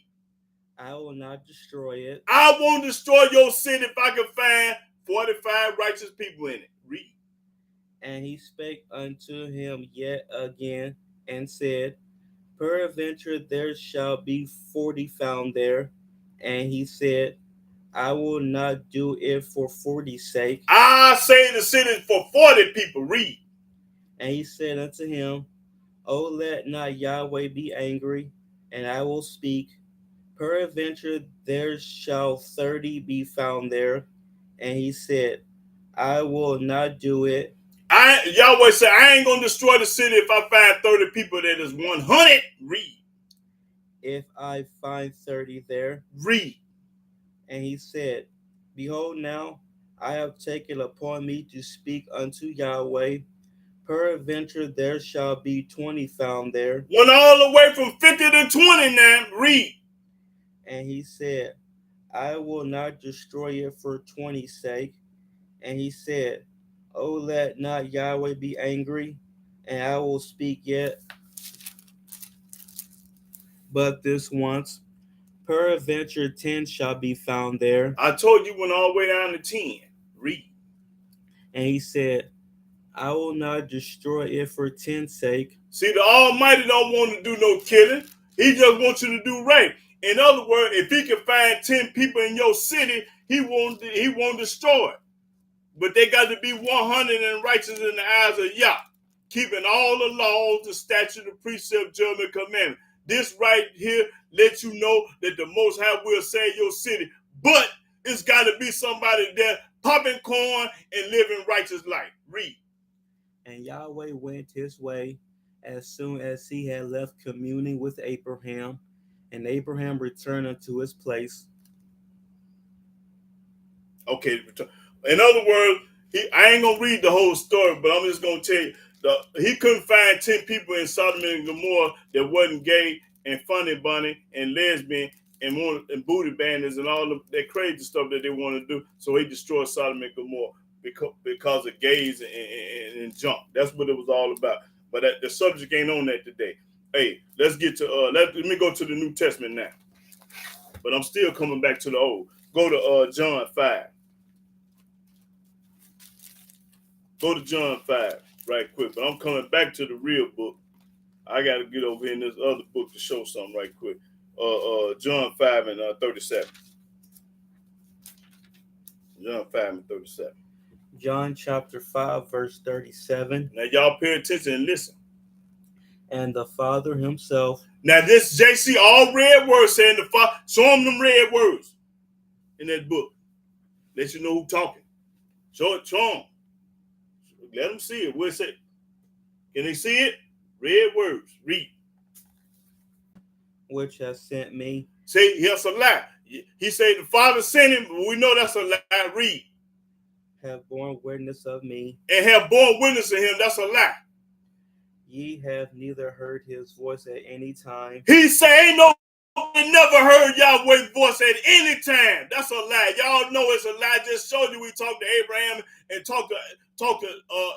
I will not destroy it. I won't destroy your city if I can find 45 righteous people in it. Read. And he spake unto him yet again, and said, Peradventure there shall be 40 found there. And he said, I will not do it for 40's sake. I say the city for 40 people. Read. And he said unto him, O let not Yahweh be angry, and I will speak. Peradventure there shall 30 be found there. And he said, I will not do it. Yahweh said, I ain't gonna destroy the city if I find 30 people that is 100. Read. If I find 30 there. Read. And he said, Behold now, I have taken upon me to speak unto Yahweh. Peradventure there shall be 20 found there. Went all the way from 50 to 20 now. Read. And he said, I will not destroy it for 20's sake. And he said, O let not Yahweh be angry, and I will speak yet but this once. Peradventure 10 shall be found there. I told you went all the way down to 10. Read. And he said, I will not destroy it for 10's sake. See, the Almighty don't want to do no killing. He just wants you to do right. In other words, if he can find 10 people in your city, he won't destroy it. But they got to be 100 and righteous in the eyes of Yah, keeping all the laws, the statute, the precept, judgment, commandment. This right here lets you know that the Most High will save your city. But it's got to be somebody there popping corn and living righteous life. Read. And Yahweh went his way as soon as he had left communing with Abraham. And Abraham returned unto his place. Okay. In other words, I ain't going to read the whole story, but I'm just going to tell you, he couldn't find 10 people in Sodom and Gomorrah that wasn't gay and funny bunny and lesbian and booty bandits and all of that crazy stuff that they want to do. So he destroyed Sodom and Gomorrah. because of gays and junk. That's what it was all about. But the subject ain't on that today. Hey, let's get to let me go to the New Testament now. But I'm still coming back to the old. Go to John 5. Go to John 5 right quick. But I'm coming back to the real book. I got to get over here in this other book to show something right quick. John 5 and 37. John 5 and 37. John chapter 5, verse 37. Now y'all pay attention and listen. And the Father himself. Now this JC, all red words saying the Father. Show them red words in that book. Let you know who talking. Show them. Let them see it. What's it? Can they see it? Red words. Read. Which has sent me. Say, that's a lie. He said the Father sent him, but we know that's a lie. Read. Have borne witness of me. And have borne witness of him. That's a lie. Ye have neither heard his voice at any time. He said, ain't nobody never heard Yahweh's voice at any time. That's a lie. Y'all know it's a lie. Just showed you we talked to Abraham and talked to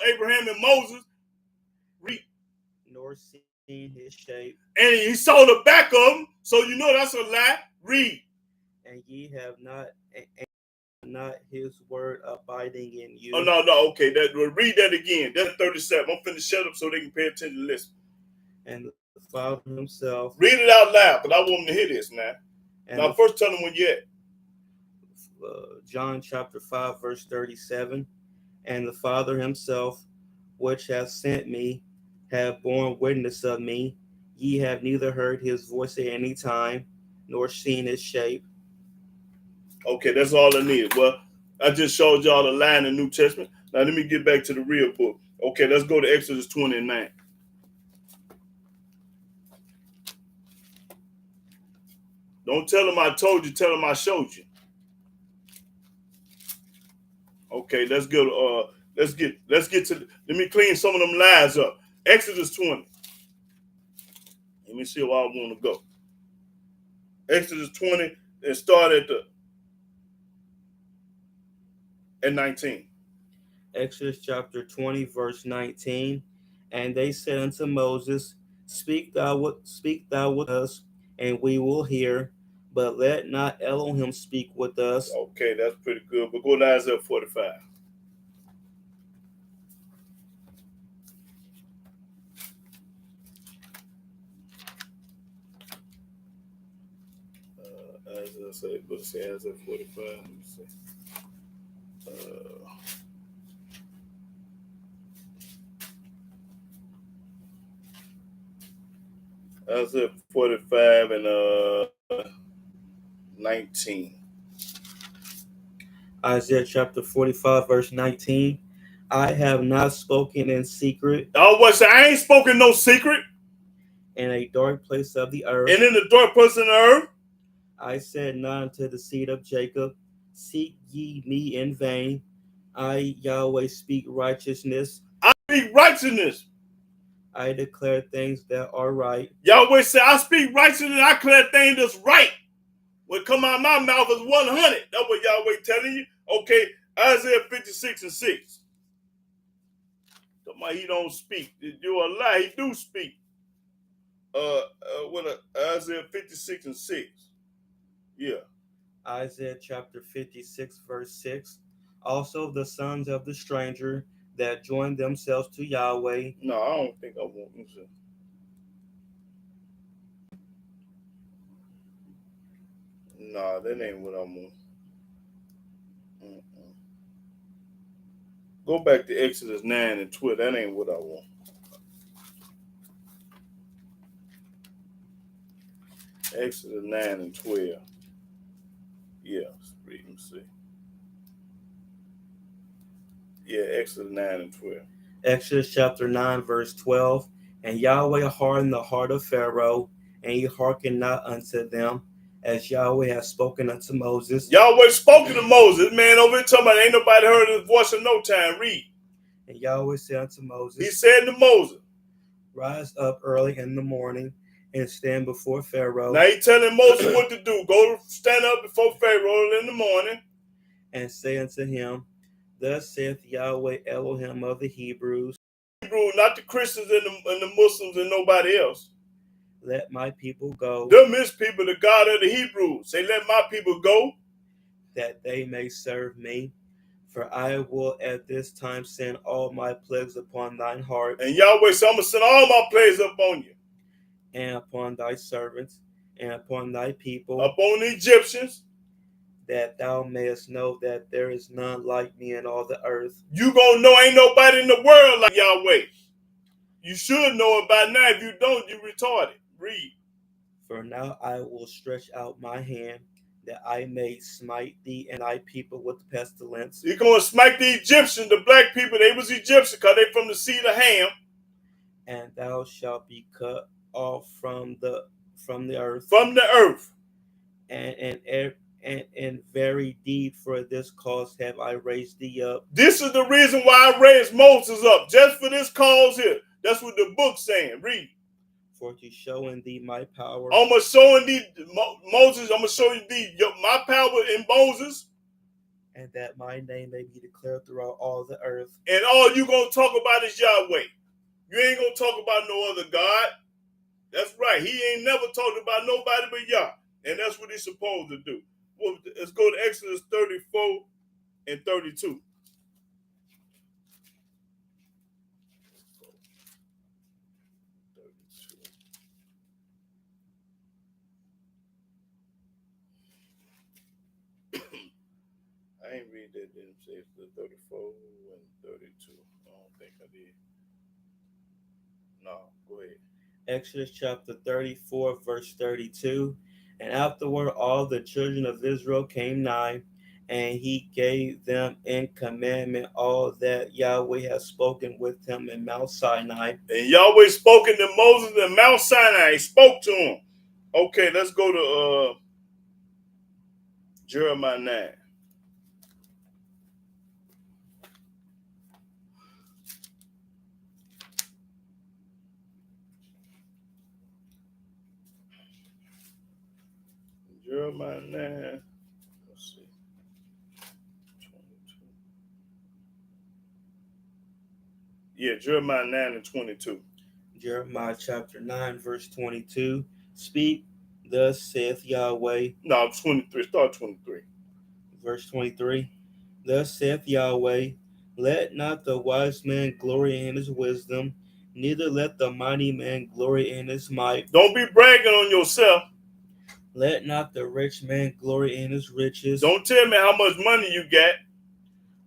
Abraham and Moses. Read. Nor seen his shape. And he saw the back of him, so you know that's a lie. Read. And ye have not his word abiding in you. Oh, no, okay. Read that again. That's 37. I'm finna shut up so they can pay attention and listen. And the Father himself. Read it out loud, but I want them to hear this now. And now, first tell them when you're at. John chapter 5, verse 37. And the Father himself, which hath sent me, have borne witness of me. Ye have neither heard his voice at any time, nor seen his shape. Okay, that's all I needed. Well, I just showed y'all the line in the New Testament. Now let me get back to the real book. Okay, let's go to Exodus 29. Don't tell them I told you, tell them I showed you. Okay, let's go. Let's get to. Let me clean some of them lies up. Exodus 20. Let me see where I want to go. Exodus 20 and start at 19. Exodus chapter 20, verse 19. And they said unto Moses, Speak thou with us, and we will hear, but let not Elohim speak with us. Okay, that's pretty good. But go to Isaiah 45. Let's say Isaiah 45. Let me see. Isaiah 45 and 19. Isaiah chapter 45, verse 19. I have not spoken in secret. Oh, what? So I ain't spoken no secret. In a dark place of the earth. And in the dark place of the earth. I said not unto the seed of Jacob, Seek ye me in vain. I, Yahweh, speak righteousness. I speak righteousness. I declare things that are right. Yahweh said, I speak righteousness. I declare things that's right. What come out of my mouth is 100. That's what Yahweh telling you. Okay, Isaiah 56 and 6. Somebody he don't speak. You're a lie. He do speak. Isaiah 56 and 6. Yeah. Isaiah chapter 56, verse 6. Also the sons of the stranger that join themselves to Yahweh. No, I don't think I want to. Nah, that ain't what I want. Go back to Exodus 9 and 12. That ain't what I want. Exodus 9 and 12. Yeah, read and see. Yeah, Exodus 9 and 12. Exodus chapter 9, verse 12. And Yahweh hardened the heart of Pharaoh, and he hearkened not unto them, as Yahweh has spoken unto Moses. Yahweh spoken to Moses. Man, over here talking about ain't nobody heard his voice in no time. Read. And Yahweh said unto Moses, he said to Moses, Rise up early in the morning and stand before Pharaoh. Now he telling Moses what to do. Go stand up before Pharaoh in the morning. And say unto him, Thus saith Yahweh Elohim of the Hebrews, Hebrew, not the Christians and the Muslims and nobody else. let my people go, Them is people, the God of the Hebrews. Say, let my people go, that they may serve me. For I will at this time send all my plagues upon thine heart, and Yahweh said, I'm going to send all my plagues up on you, and upon thy servants, and upon thy people, upon the Egyptians. that thou mayest know that there is none like me in all the earth. You going to know ain't nobody in the world like Yahweh. You should know it by now. If you don't, you retarded. Read. For now I will stretch out my hand, that I may smite thee and thy people with pestilence. You're going to smite the Egyptians, the black people. They was Egyptians because they from the seed of Ham. And thou shalt be cut off from the earth. From the earth. And in very deed for this cause have I raised thee up. This is the reason why I raised Moses up. Just for this cause here. That's what the book's saying. Read. For to show in thee my power. I'm going to show in thee, Moses, I'm going to show you my power in Moses. And that my name may be declared throughout all the earth. And all you going to talk about is Yahweh. You ain't going to talk about no other God. That's right. He ain't never talked about nobody but Yah. And that's what he's supposed to do. Well, let's go to Exodus 34 and 32. I ain't read that, didn't say the 34 and 32. I don't think I did. No, go ahead. Exodus chapter 34, verse 32. And afterward all the children of Israel came nigh, and he gave them in commandment all that Yahweh had spoken with him in Mount Sinai. And Yahweh spoken to Moses in Mount Sinai. He spoke to him. Okay, let's go to Jeremiah 9. Jeremiah 9. Let's see. 22. Yeah, Jeremiah 9 and 22. Jeremiah chapter 9, verse 22. Speak, thus saith Yahweh. No, 23. Start 23. Verse 23. Thus saith Yahweh, let not the wise man glory in his wisdom, neither let the mighty man glory in his might. Don't be bragging on yourself. Let not the rich man glory in his riches. Don't tell me how much money you got.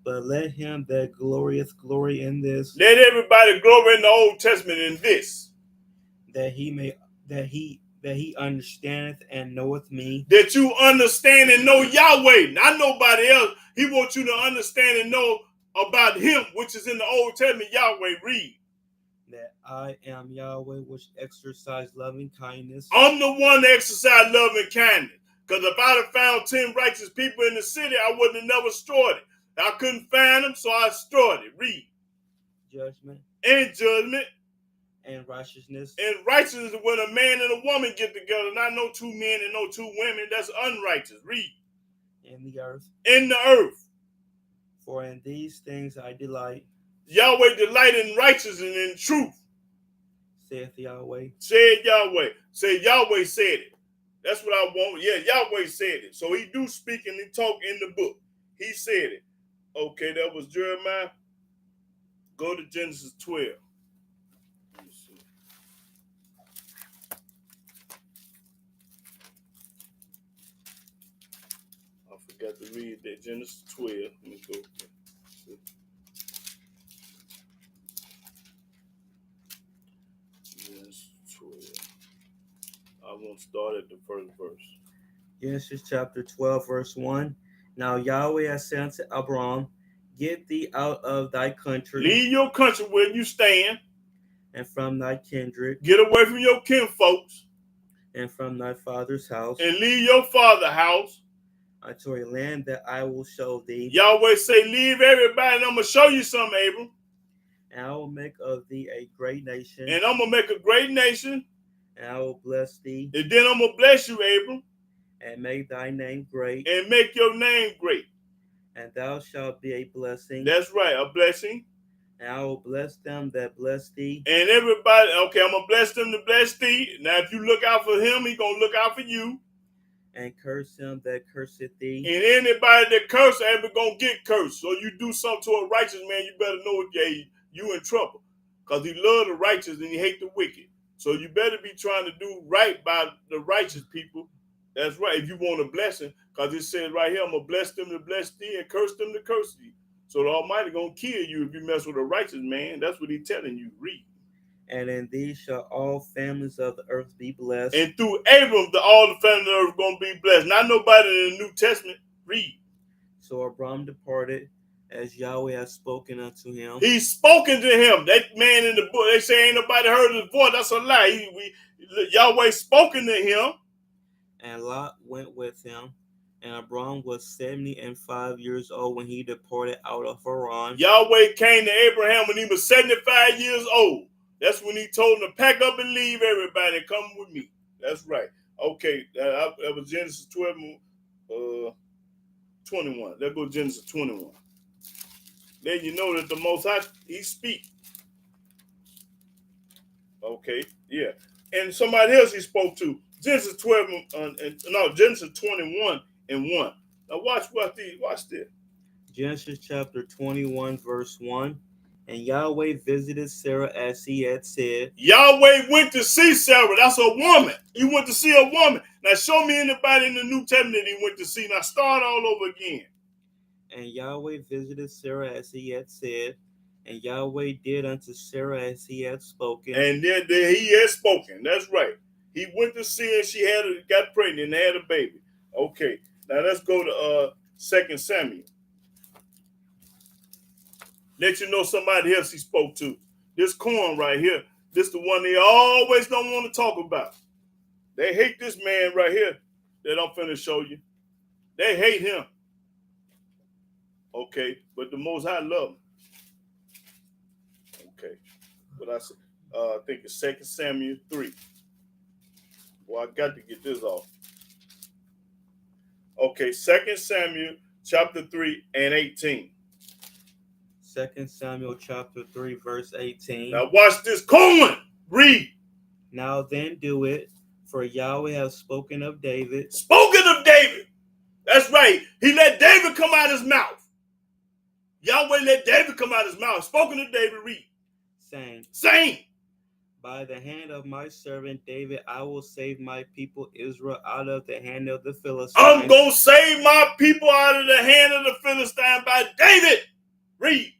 But let him that glorieth glory in this. Let everybody glory in the Old Testament in this. That he understandeth and knoweth me. That you understand and know Yahweh, not nobody else. He wants you to understand and know about him, which is in the Old Testament. Yahweh, read. That I am Yahweh, which exercise loving kindness. I'm the one that exercise love and kindness. Because if I'd have found 10 righteous people in the city, I wouldn't have never destroyed it. I couldn't find them, so I destroyed it. Read. Judgment. And judgment. And righteousness. And righteousness is when a man and a woman get together, not no two men and no two women. That's unrighteous. Read. In the earth. In the earth. For in these things I delight. Yahweh delight in righteousness and in truth. Saith Yahweh. Said Yahweh. Say Yahweh said it. That's what I want. Yeah, Yahweh said it. So he do speak and he talk in the book. He said it. Okay, that was Jeremiah. Go to Genesis 12. Let me see. I forgot to read that. Genesis 12. Let me go. Genesis 12. I won't start at the first verse. Genesis chapter 12, verse 1. Now Yahweh has said unto Abram, get thee out of thy country. Leave your country where you stand. And from thy kindred. Get away from your kinfolks. And from thy father's house. And leave your father's house. Unto a land that I will show thee. Yahweh say, leave everybody and I'm going to show you something, Abram. And I will make of thee a great nation. And I'm going to make a great nation. And I will bless thee. And then I'm going to bless you, Abram. And make thy name great. And make your name great. And thou shalt be a blessing. That's right, a blessing. And I will bless them that bless thee. And everybody, okay, I'm going to bless them to bless thee. Now, if you look out for him, he's going to look out for you. And curse him that curseth thee. And anybody that curse ain't going to get cursed. So you do something to a righteous man, you better know you in trouble. Because he love the righteous and he hate the wicked. So you better be trying to do right by the righteous people. That's right, if you want a blessing. Because it says right here, I'm going to bless them to bless thee and curse them to curse thee. So the Almighty going to kill you if you mess with a righteous man. That's what he's telling you. Read. And in thee shall all families of the earth be blessed. And through Abram, all the families of the earth going to be blessed. Not nobody in the New Testament. Read. So Abram departed, as Yahweh has spoken unto him. He's spoken to him. That man in the book, they say ain't nobody heard his voice. That's a lie. Yahweh spoken to him. And Lot went with him. And Abram was 75 years old when he departed out of Haran. Yahweh came to Abraham when he was 75 years old. That's when he told him to pack up and leave everybody and come with me. That's right. Okay, that was Genesis 12, 21. Let's go to Genesis 21. Then you know that the Most High, he speak. Okay, yeah. And somebody else he spoke to. Genesis 12, Genesis 21 and 1. Now watch this. Genesis chapter 21, verse 1. And Yahweh visited Sarah as he had said. Yahweh went to see Sarah. That's a woman. He went to see a woman. Now show me anybody in the New Testament that he went to see. Now start all over again. And Yahweh visited Sarah as he had said. And Yahweh did unto Sarah as he had spoken. And then he had spoken. That's right. He went to see her. She got pregnant and had a baby. Okay. Now let's go to 2 Samuel. Let you know somebody else he spoke to. This corn right here. This the one they always don't want to talk about. They hate this man right here that I'm finna show you. They hate him. Okay. But the Most High love him. Okay. What I said. I think it's 2 Samuel 3. Well, I got to get this off. Okay, 2 Samuel chapter 3 and 18. 2 Samuel chapter 3, verse 18. Now watch this corn. Read. Now then do it, for Yahweh has spoken of David. Spoken of David. That's right. He let David come out his mouth. Yahweh let David come out his mouth. Spoken of David. Read. Saying. By the hand of my servant David, I will save my people Israel out of the hand of the Philistines. I'm going to save my people out of the hand of the Philistines by David. Read.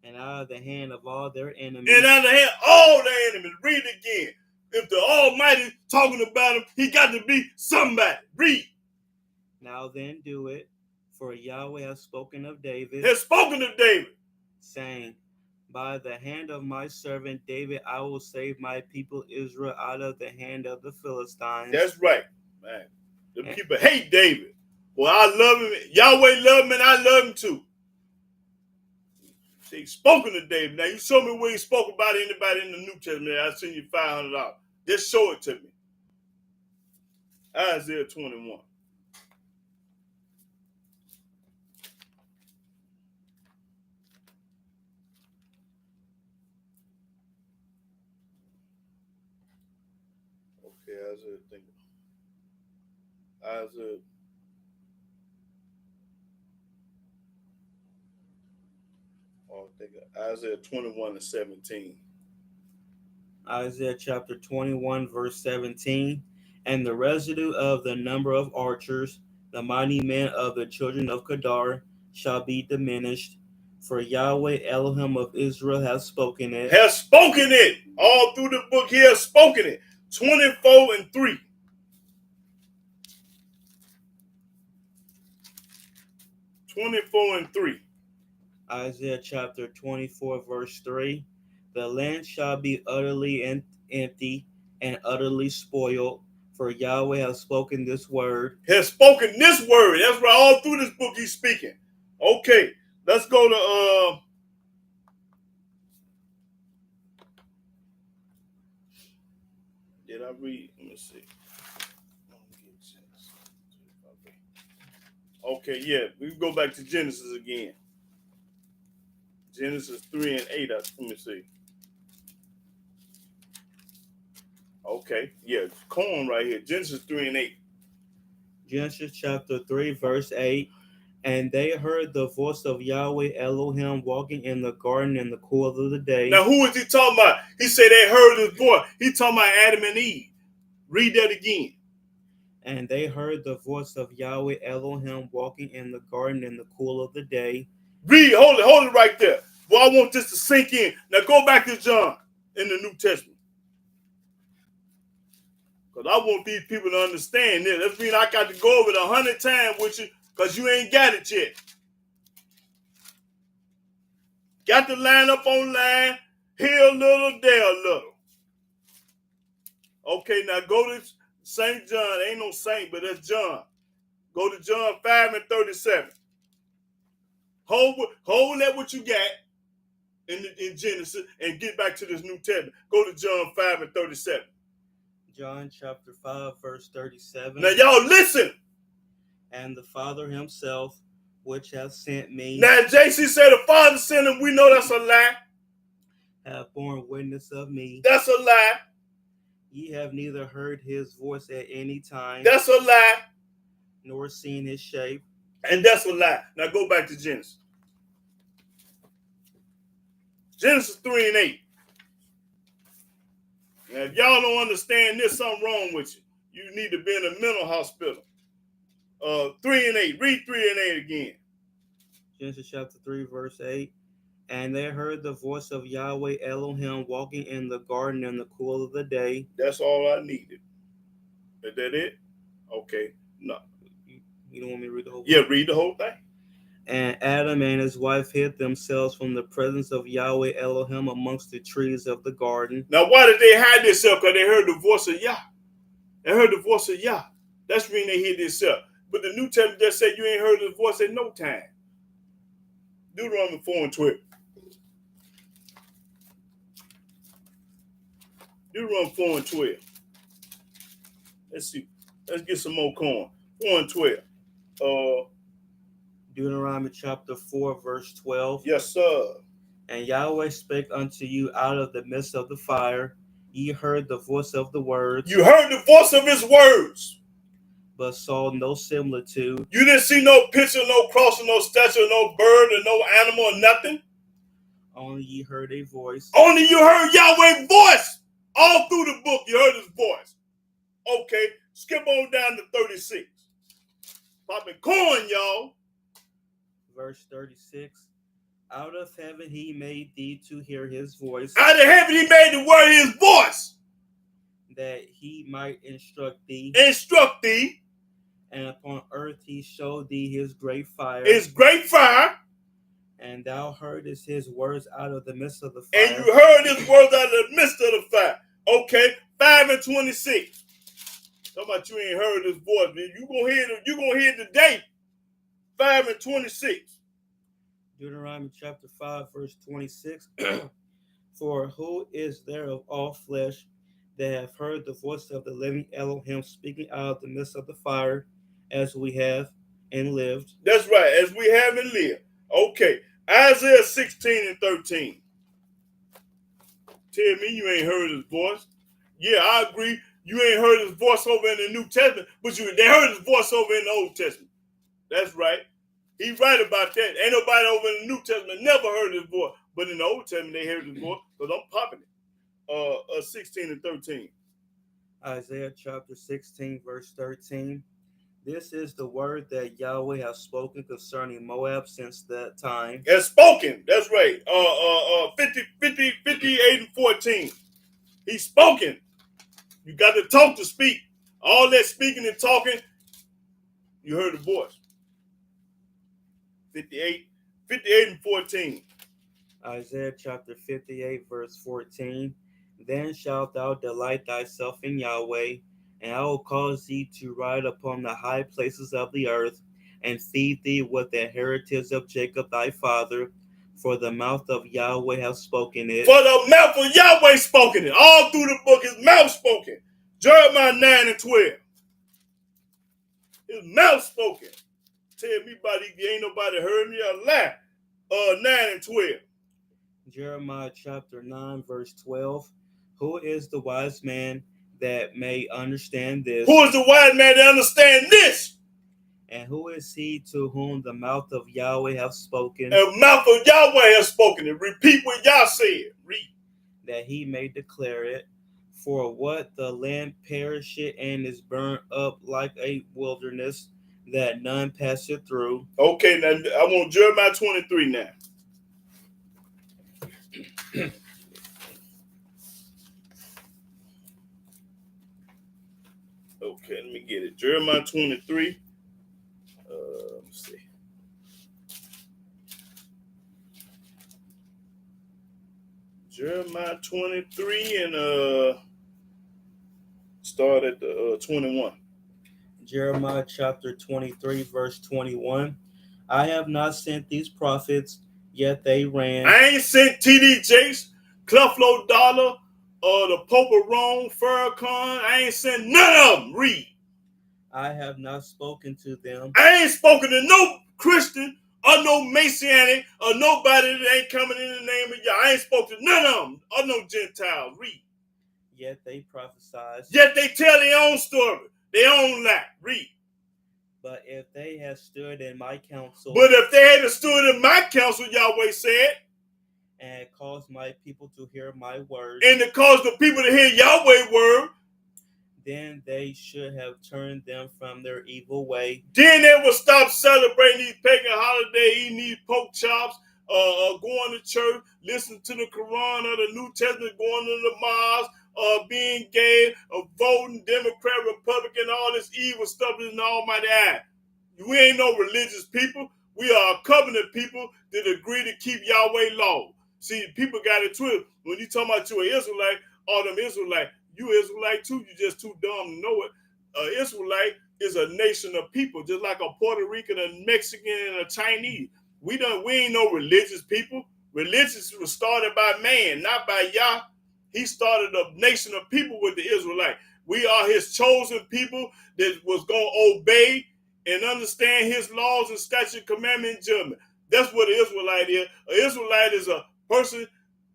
And out of the hand of all their enemies. And out of the hand of all their enemies. Read again. If the Almighty talking about him, he got to be somebody. Read. Now then do it, for Yahweh has spoken of David. Has spoken of David. Saying, by the hand of my servant David, I will save my people Israel out of the hand of the Philistines. That's right, man. The people hate David. Well, I love him. Yahweh love him, and I love him too. See, spoken to David. Now, you show me where he spoke about anybody in the New Testament. I'll send you $500. Just show it to me. Isaiah 21. Okay, Isaiah 21 and 17. Isaiah chapter 21, verse 17. And the residue of the number of archers, the mighty men of the children of Kedar, shall be diminished. For Yahweh Elohim of Israel has spoken it. Has spoken it. All through the book he has spoken it. 24 and 3. 24 and 3. Isaiah chapter 24, verse 3. The land shall be utterly empty and utterly spoiled, for Yahweh has spoken this word. Has spoken this word. That's right. All through this book he's speaking. Okay, let's go to did I read? Let me see. Okay, yeah. We can go back to Genesis again. Genesis 3 and 8. Let me see. Okay, yeah. Corn right here. Genesis 3 and 8. Genesis chapter 3, verse 8. And they heard the voice of Yahweh Elohim walking in the garden in the cool of the day. Now, who is he talking about? He said they heard his voice. He talking about Adam and Eve. Read that again. And they heard the voice of Yahweh Elohim walking in the garden in the cool of the day. Read, hold it right there. Well, I want this to sink in. Now go back to John in the New Testament. Because I want these people to understand this. That means I got to go over it 100 times with you because you ain't got it yet. Got to line up on line. Here a little, there a little. Okay, now go to St. John. Ain't no saint, but that's John. Go to John 5 and 37. Hold that what you got in Genesis and get back to this New Testament. Go to John 5 and 37. John chapter 5, verse 37. Now y'all listen. And the Father himself, which hath sent me. Now JC said the Father sent him. We know that's a lie. Have borne witness of me. That's a lie. Ye have neither heard his voice at any time. That's a lie. Nor seen his shape. And that's a lie. Now go back to Genesis. Genesis 3 and 8. Now, if y'all don't understand this, something wrong with you. You need to be in a mental hospital. 3 and 8. Read 3 and 8 again. Genesis chapter 3, verse 8. And they heard the voice of Yahweh Elohim walking in the garden in the cool of the day. That's all I needed. Is that it? Okay. No. You don't want me to read the whole thing? Yeah, read the whole thing. And Adam and his wife hid themselves from the presence of Yahweh Elohim amongst the trees of the garden. Now, why did they hide themselves? Because they heard the voice of Yah. They heard the voice of Yah. That's when they hid themselves. But the New Testament just said you ain't heard his voice at no time. Deuteronomy 4 and 12. Deuteronomy 4 and 12. Let's see. Let's get some more corn. 4 and 12. Deuteronomy chapter 4, verse 12. Yes, sir. And Yahweh spake unto you out of the midst of the fire. Ye heard the voice of the words. You heard the voice of his words. But saw no similitude. You didn't see no picture, no cross, no statue, no bird, or no animal, or nothing. Only ye heard a voice. Only you heard Yahweh's voice. All through the book, you heard his voice. Okay, skip on down to 36. Popping corn, y'all. Verse 36. Out of heaven he made thee to hear his voice. Out of heaven he made the word his voice. That he might instruct thee. Instruct thee. And upon earth he showed thee his great fire. His great fire. And thou heardest his words out of the midst of the fire. And you heard his words out of the midst of the fire. Okay, 5 and 26. Talking about you ain't heard his voice, man. You gonna hear it today. 5 and 26. Deuteronomy chapter 5, verse 26. For who is there of all flesh that have heard the voice of the living Elohim speaking out of the midst of the fire, as we have and lived? That's right, as we have and lived. Okay, Isaiah 16 and 13. Tell me you ain't heard his voice. Yeah, I agree. You ain't heard his voice over in the New Testament, but they heard his voice over in the Old Testament. That's right. He's right about that. Ain't nobody over in the New Testament never heard his voice, but in the Old Testament they heard his voice, because I'm popping it. 16 and 13. Isaiah chapter 16, verse 13. This is the word that Yahweh has spoken concerning Moab since that time. Has spoken. That's right. 58 and 14. He's spoken. You got to talk to speak. All that speaking and talking, you heard the voice. 58 and 14. Isaiah chapter 58, verse 14. Then shalt thou delight thyself in Yahweh, and I will cause thee to ride upon the high places of the earth, and feed thee with the heritage of Jacob thy father, for the mouth of Yahweh hath spoken it. For the mouth of Yahweh spoken it. All through the book, his mouth spoken. Jeremiah 9 and 12. His mouth spoken. tell me about it. Ain't nobody heard me a lie. 9 and 12. Jeremiah chapter 9, verse 12. Who is the wise man that may understand this? Who is the wise man to understand this? And who is he to whom the mouth of Yahweh hath spoken? The mouth of Yahweh has spoken it. Repeat what Yah said. Read. That he may declare it. For what the land perisheth and is burnt up like a wilderness, that none passeth through. Okay, now I want Jeremiah 23 now. Okay, let me get it. Jeremiah 23. Let's see. Jeremiah 23 and start at the 21. Jeremiah chapter 23, verse 21. I have not sent these prophets, yet they ran. I ain't sent TD Jakes, Cleflo Dollar, the Pope of Rome, Farrakhan. I ain't sent none of them. Read. I have not spoken to them. I ain't spoken to no Christian or no Messianic or nobody that ain't coming in the name of Yah. I ain't spoken to none of them or no Gentiles. Read. Yet they prophesied. Yet they tell their own story, their own lie. Read. But if they had stood in my counsel. But if they had stood in my counsel, Yahweh said. And caused my people to hear my words. And to cause the people to hear Yahweh's word. Then they should have turned them from their evil way. Then they will stop celebrating these pagan holidays, eating these pork chops, going to church, listening to the Quran or the New Testament, going to the mosque, being gay, voting Democrat, Republican, all this evil stuff in the Almighty eye. We ain't no religious people. We are a covenant people that agree to keep Yahweh law. See, people got it twisted. When you talking about you an Israelite, all them Israelite, you Israelite too, you just too dumb to know it. Israelite is a nation of people, just like a Puerto Rican, a Mexican, and a Chinese. We ain't no religious people. Religious was started by man, not by Yah. He started a nation of people with the Israelite. We are his chosen people that was going to obey and understand his laws and statute, commandment, and judgment. That's what an Israelite is. An Israelite is a person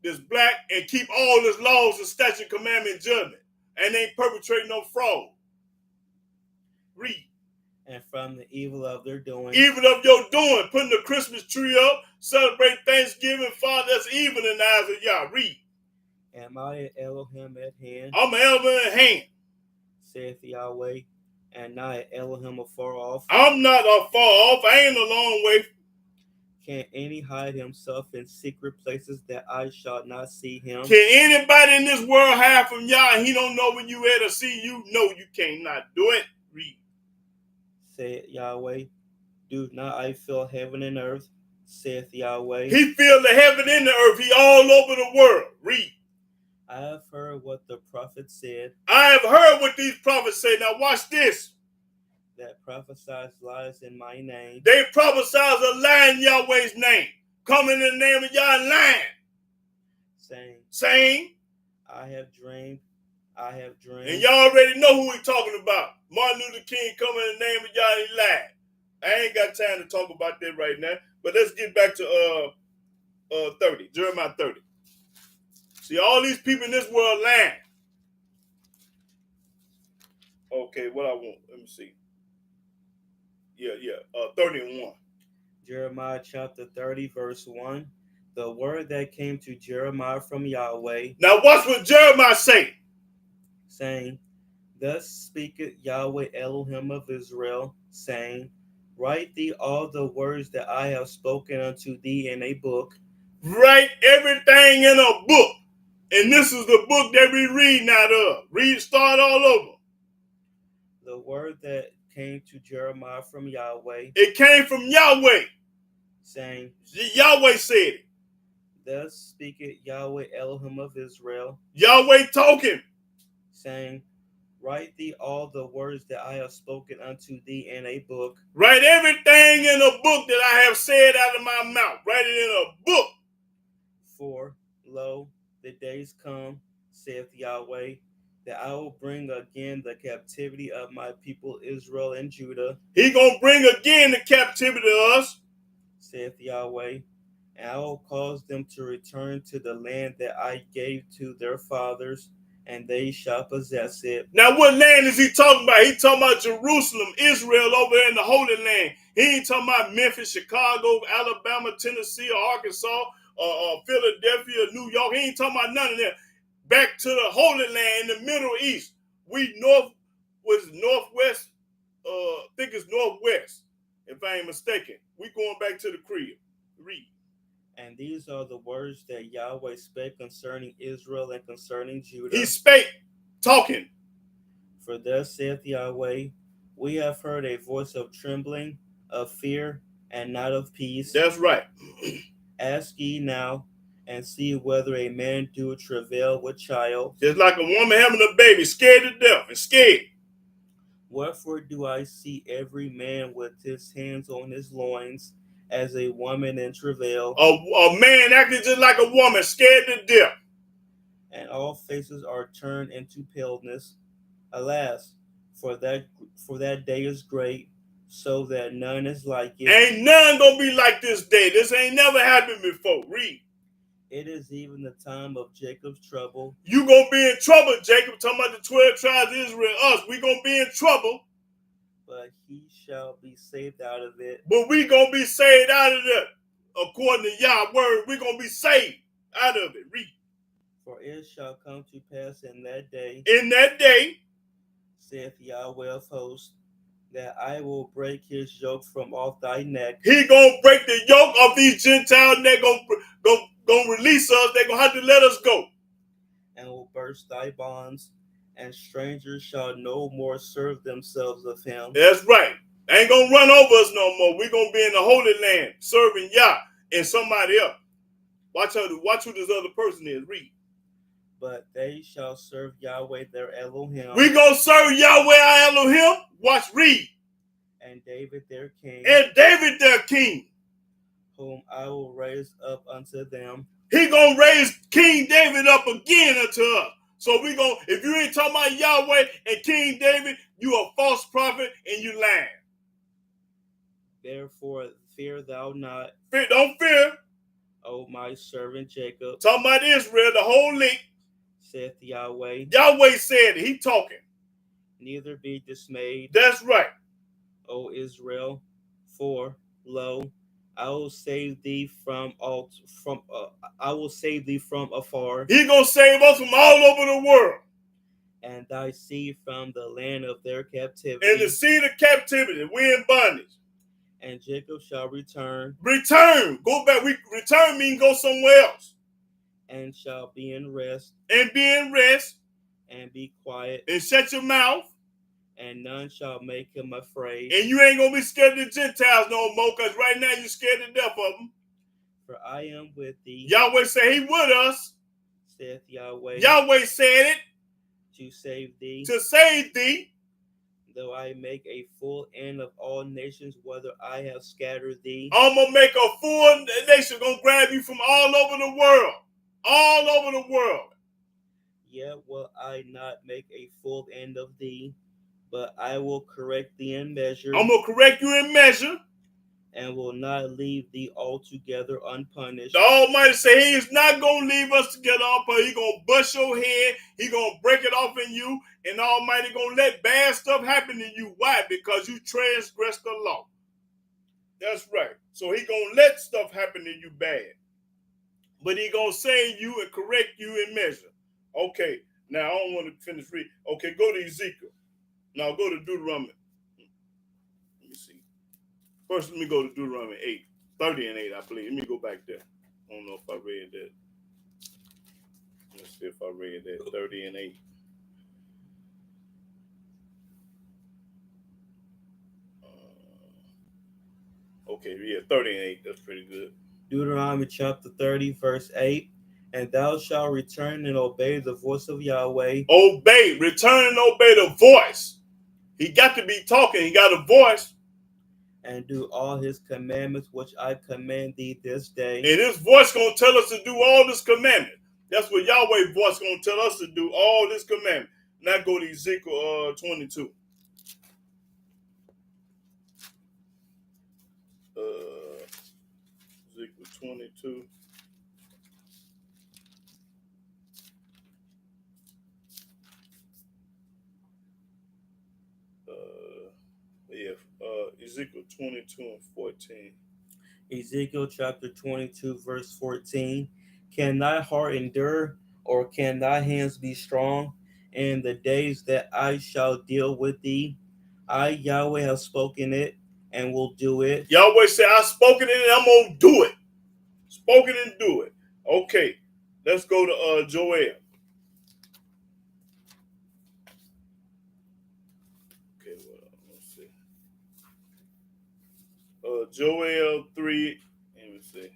that's black and keep all his laws and statute, commandment, and judgment, and ain't perpetrating no fraud. Read. And from the evil of their doing. Evil of your doing, putting the Christmas tree up, celebrate Thanksgiving, Father, that's evil in the eyes of Yah. Read. Am I Elohim at hand? I'm an Elohim at hand, saith Yahweh, and not Elohim afar off. I'm not far off. I ain't a long way. Can any hide himself in secret places that I shall not see him? Can anybody in this world hide from Yah and he don't know when you at or see you? No, you cannot do it. Read. Saith Yahweh, do not I fill heaven and earth? Saith Yahweh. He filled the heaven and the earth. He all over the world. Read. I have heard what the prophet said. I have heard what these prophets say. Now watch this. That prophesies lies in my name. They prophesies a lie in Yahweh's name. Coming in the name of Yah and lying. Saying. I have dreamed. And y'all already know who we talking about. Martin Luther King coming in the name of Yah and lied. I ain't got time to talk about that right now. But let's get back to 30. Jeremiah 30. See, all these people in this world lying. Okay, what I want. Let me see. 31. Jeremiah chapter 30, verse 1. The word that came to Jeremiah from Yahweh. Now watch what Jeremiah say. Saying, thus speaketh Yahweh Elohim of Israel, saying, write thee all the words that I have spoken unto thee in a book. Write everything in a book. And this is the book that we reading out of. Start all over. The word that came to Jeremiah from Yahweh. It came from Yahweh. Saying, Yahweh said it. Thus speaketh Yahweh Elohim of Israel. Yahweh talking. Saying, write thee all the words that I have spoken unto thee in a book. Write everything in a book that I have said out of my mouth. Write it in a book. For, lo, the days come, saith Yahweh, that I will bring again the captivity of my people Israel and Judah, He gonna bring again the captivity to us, saith Yahweh, and I will cause them to return to the land that I gave to their fathers, and they shall possess it. Now, what land is he talking about? He talking about Jerusalem, Israel over there in the Holy Land. He ain't talking about Memphis, Chicago, Alabama, Tennessee, or Arkansas, or Philadelphia, New York. He ain't talking about none of that. Back to the Holy Land in the Middle East. We northwest. I think it's northwest, if I ain't mistaken. We going back to the crib. Read. And these are the words that Yahweh spake concerning Israel and concerning Judah. He spake, talking. For thus saith Yahweh, we have heard a voice of trembling, of fear, and not of peace. That's right. Ask ye now, and see whether a man do travail with child. Just like a woman having a baby, scared to death and scared. Wherefore do I see every man with his hands on his loins, as a woman in travail? A man acting just like a woman, scared to death. And all faces are turned into paleness. Alas, for that day is great, so that none is like it. Ain't none gonna be like this day. This ain't never happened before. Read. It is even the time of Jacob's trouble. You gonna be in trouble, Jacob. Talking about the 12 tribes of Israel, us. We gonna be in trouble. But he shall be saved out of it. But we gonna be saved out of it. According to Yah's word, we gonna be saved out of it. Read. For it shall come to pass in that day, saith Yahweh of hosts, that I will break his yoke from off thy neck. He gonna break the yoke of these Gentiles. They're gonna release us. They're gonna have to let us go. And will burst thy bonds, and strangers shall no more serve themselves of him. That's right. They ain't gonna run over us no more. We're gonna be in the Holy Land serving Yah and somebody else. Watch who this other person is. Read. But they shall serve Yahweh their Elohim. We gonna serve Yahweh our Elohim. Watch, read. And David their king. And David their king. Whom I will raise up unto them. He gonna raise King David up again unto us. So we gonna, if you ain't talking about Yahweh and King David, you a false prophet and you lying. Therefore fear thou not. Don't fear. O my servant Jacob. Talking about Israel, the whole league. Saith Yahweh. Yahweh said it. He talking. Neither be dismayed. That's right. O Israel, for lo, I will save thee from afar. He gonna save us from all over the world. And thy seed from the land of their captivity. And the seed of captivity, we in bondage. And Jacob shall return. Return. Go back. Return means go somewhere else. And shall be in rest. And be in rest. And be quiet. And shut your mouth. And none shall make him afraid. And you ain't gonna be scared of the Gentiles no more, because right now you're scared to death of them. For I am with thee. Yahweh said he with us. Saith Yahweh. Yahweh said it. To save thee. To save thee. Though I make a full end of all nations, whether I have scattered thee. I'm gonna make a full nation, gonna grab you from all over the world. All over the world. Yet will I not make a full end of thee, but I will correct thee in measure. I'm gonna correct you in measure. And will not leave thee altogether unpunished. The Almighty say he is not going to leave us together unpunished. He's going to bust your head. He's going to break it off in you. And the Almighty going to let bad stuff happen to you. Why? Because you transgressed the law. That's right. So he's going to let stuff happen to you bad. But he's going to save you and correct you in measure. Okay. Now, I don't want to finish reading. Okay, go to Ezekiel. Now, go to Deuteronomy. Let me see. First, let me go to Deuteronomy 8, 30 and 8, I believe. Let me go back there. I don't know if I read that. Let's see if I read that, 30 and 8. Okay, yeah, 30 and 8. That's pretty good. Deuteronomy chapter 30, verse 8. And thou shalt return and obey the voice of Yahweh. Obey, return and obey the voice. He got to be talking. He got a voice. And do all his commandments which I command thee this day. And his voice going to tell us to do all this commandment. That's what Yahweh's voice going to tell us to do, all this commandment. Now go to Ezekiel 22. Ezekiel 22. Ezekiel 22 and 14. Ezekiel chapter 22, verse 14. Can thy heart endure, or can thy hands be strong in the days that I shall deal with thee? I, Yahweh, have spoken it and will do it. Yahweh said, I spoken it and I'm going to do it. Spoken and do it. Okay, let's go to Joel. Okay, well, let's see. Joel 3, let me see.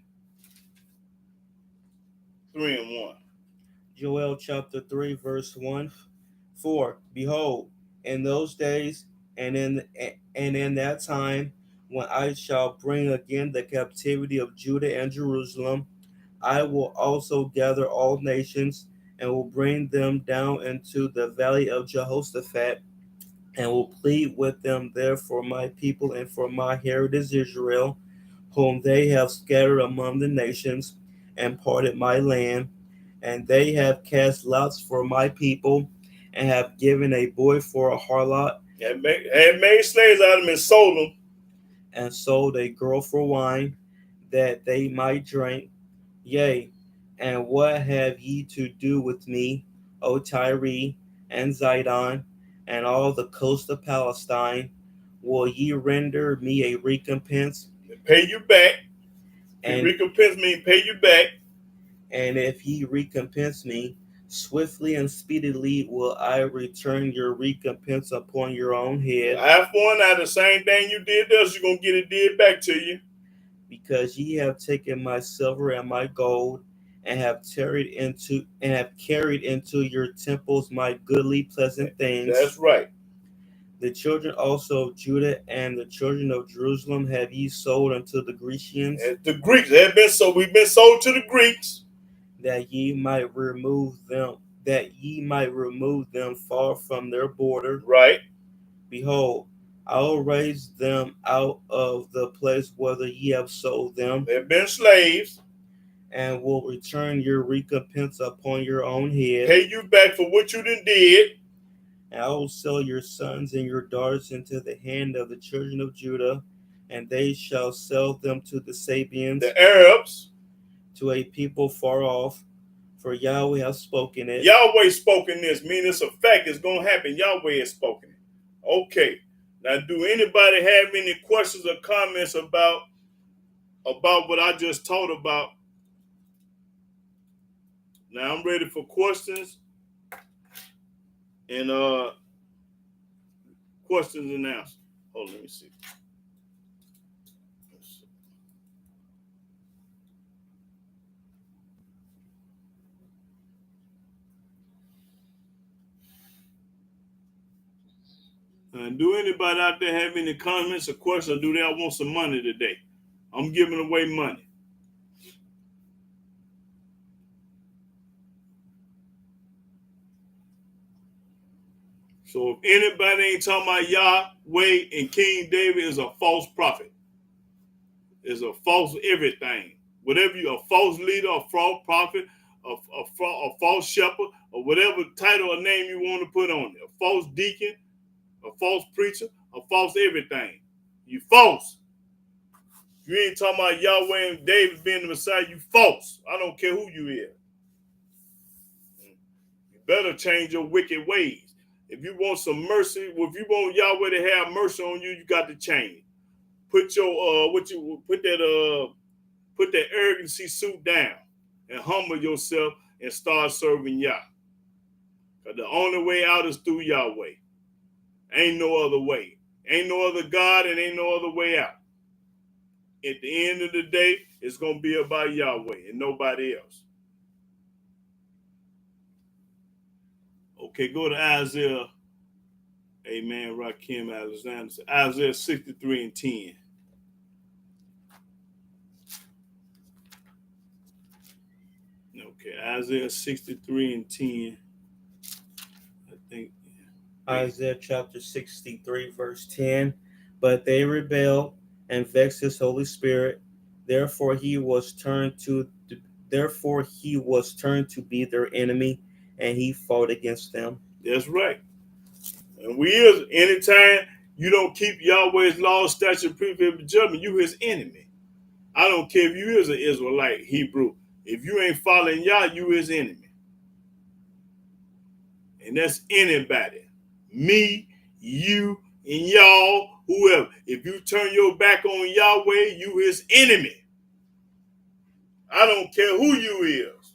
3 and 1. Joel chapter 3, verse 1. For, behold, in those days and in that time, when I shall bring again the captivity of Judah and Jerusalem, I will also gather all nations and will bring them down into the valley of Jehoshaphat, and will plead with them there for my people and for my heritage Israel, whom they have scattered among the nations and parted my land. And they have cast lots for my people, and have given a boy for a harlot, Had made slaves out of them and sold them. and sold a girl for wine, that they might drink. Yea, and what have ye to do with me, O Tyre and Zidon, and all the coast of Palestine? Will ye render me a recompense? Pay you back. And Recompense means pay you back. And if ye recompense me, swiftly and speedily will I return your recompense upon your own head. Eye for an eye, the same thing you did to us, you're going to get it did back to you. Because ye have taken my silver and my gold, and have carried into your temples my goodly pleasant things. That's right. The children also of Judah and the children of Jerusalem have ye sold unto the Grecians. The Greeks have been sold. We've been sold to the Greeks. That ye might remove them far from their border. Right. Behold, I will raise them out of the place whither ye have sold them. They've been slaves. And will return your recompense upon your own head. Pay you back for what you done did. And I will sell your sons and your daughters into the hand of the children of Judah, and they shall sell them to the Sabians, the Arabs, to a people far off. For Yahweh has spoken it. Yahweh spoken this, meaning it's a fact, it's going to happen. Yahweh has spoken it. Okay. Now, do anybody have any questions or comments about what I just taught about? Now, I'm ready for questions and answers. Oh, let me see. Do anybody out there have any comments or questions? Or do they want some money today? I'm giving away money. So if anybody ain't talking about Yahweh and King David is a false prophet, is a false everything. Whatever you, a false leader, a false prophet, a false shepherd, or whatever title or name you want to put on it, a false deacon, a false preacher, a false everything. You false. If you ain't talking about Yahweh and David being the Messiah, you false. I don't care who you is. You better change your wicked ways. If you want some mercy, if you want Yahweh to have mercy on you, you got to change. Put your put that arrogancy suit down and humble yourself and start serving Yah. Because the only way out is through Yahweh. Ain't no other way. Ain't no other God and ain't no other way out. At the end of the day, it's going to be about Yahweh and nobody else. Okay, go to Isaiah. Amen. Rakim Alexander. Isaiah 63 and 10. Okay, Isaiah 63 and 10. I think Isaiah chapter 63, verse 10. But they rebelled and vexed his Holy Spirit. Therefore he was turned to be their enemy, and he fought against them. that's right. And we is, anytime you don't keep Yahweh's law, statute, precept, and judgment, you his enemy. I don't care if you is an Israelite, Hebrew. If you ain't following Yah, you his enemy. And that's anybody. Me, you, and y'all, whoever. If you turn your back on Yahweh, you his enemy. I don't care who you is.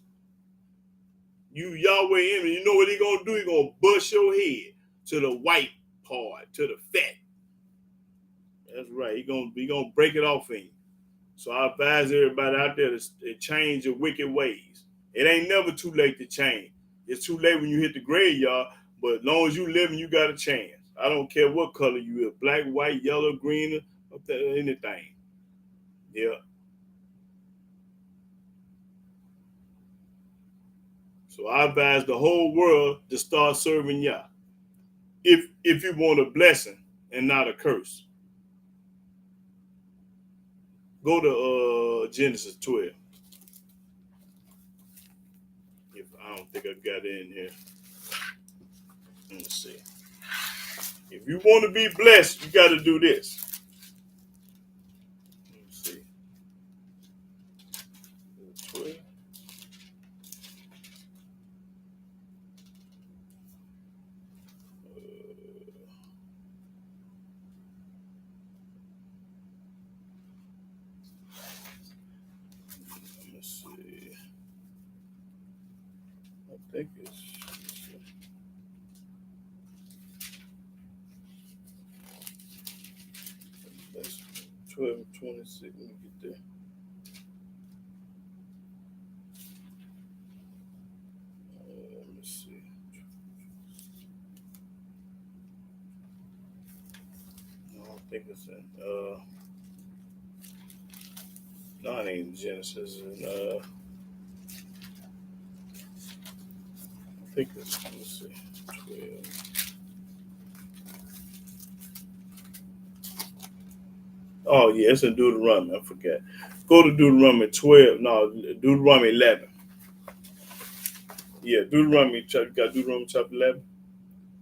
You Yahweh enemy. You know what he gonna do? He gonna bust your head to the white part, to the fat. That's right. He gonna break it off in you. So I advise everybody out there to change your wicked ways. It ain't never too late to change. It's too late when you hit the graveyard, but as long as you living, you got a chance. I don't care what color you are, black, white, yellow, green, anything. Yeah. So I advise the whole world to start serving Yah. If you want a blessing and not a curse. Go to Genesis 12. I don't think I got it in here. Let me see. If you want to be blessed, you got to do this. Let me see. 12. Let me see. I think it's 12:26. Let me get there. Let me see. No, I think it's in. No, it ain't Genesis. And I think it's. Let me see. 12. Oh yeah, it's in Deuteronomy. I forgot. Go to Deuteronomy 12. No, Deuteronomy 11. Yeah, Deuteronomy chapter. Got Deuteronomy chapter 11.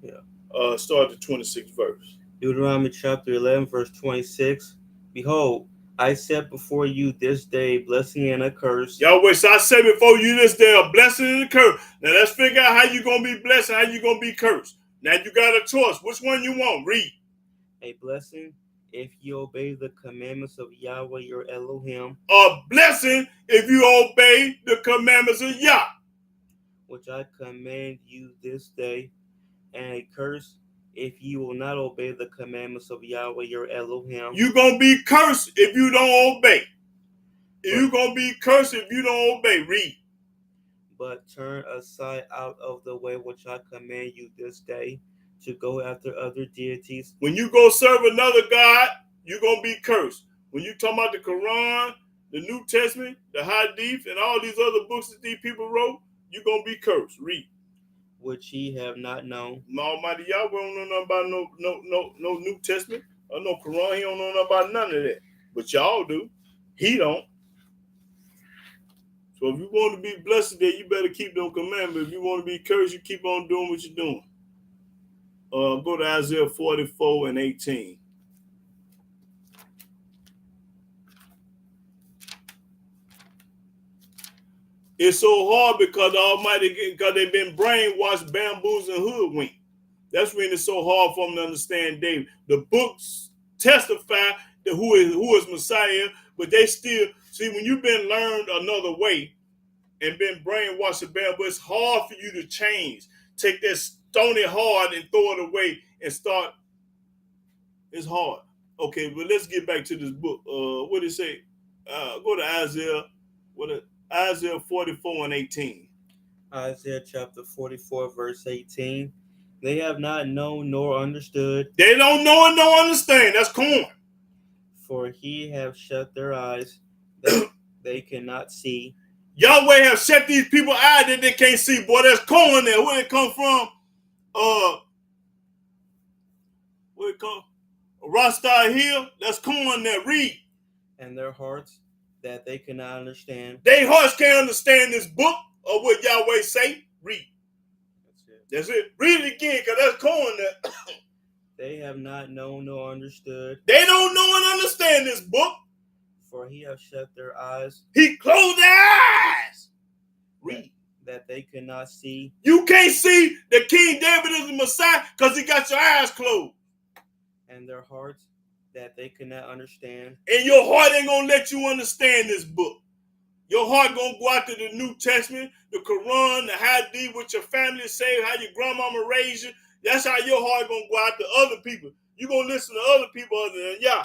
Yeah. Start the 26th verse. Deuteronomy chapter 11, verse 26. Behold, I set before you this day blessing and a curse. Yahweh, so I say before you this day a blessing and a curse. Now let's figure out how you gonna be blessed and how you gonna be cursed. Now you got a choice. Which one you want? Read. A blessing if you obey the commandments of Yahweh your Elohim. A blessing if you obey the commandments of Yah, which I command you this day, and a curse if you will not obey the commandments of Yahweh your Elohim. You're going to be cursed if you don't obey. You're going to be cursed if you don't obey. Read. But turn aside out of the way which I command you this day to go after other deities. When you go serve another God, you're going to be cursed. When you talk about the Quran, the New Testament, the Hadith, and all these other books that these people wrote, you're going to be cursed. Read. Which ye have not known. Almighty Yahweh don't know nothing about no New Testament or no Quran. He don't know nothing about none of that. But y'all do. He don't. So if you want to be blessed today, you better keep them commandments. If you want to be cursed, you keep on doing what you're doing. Go to Isaiah 44 and 18. It's so hard because the Almighty, because they've been brainwashed, bamboozled, and hoodwinked. That's when it's so hard for them to understand David. The books testify that who is Messiah, but they still, see, when you've been learned another way and been brainwashed and bamboozled, it's hard for you to change. Take that stony hard and throw it away and start. It's hard. Okay, but let's get back to this book. What did it say? Go to Isaiah. Isaiah 44 and 18. Isaiah chapter 44, verse 18. They have not known nor understood. They don't know and don't understand. That's corn. For he have shut their eyes that they cannot see. Yahweh have shut these people eyes that they can't see. Boy, that's corn there. Where it come from? what it called? Rasta Hill, that's corn there, read. And their hearts that they cannot understand. Their hearts can't understand this book or what Yahweh say, read. That's it. Read it again, because that's corn there. They have not known nor understood. They don't know and understand this book. For he has shut their eyes. He closed their eyes. Read. That they cannot see. You can't see that King David is the Messiah because he got your eyes closed. And their hearts that they cannot understand. And your heart ain't going to let you understand this book. Your heart going to go out to the New Testament, the Quran, the Hadith, what your family say, how your grandmama raised you. That's how your heart going to go out to other people. You're going to listen to other people other than Yah.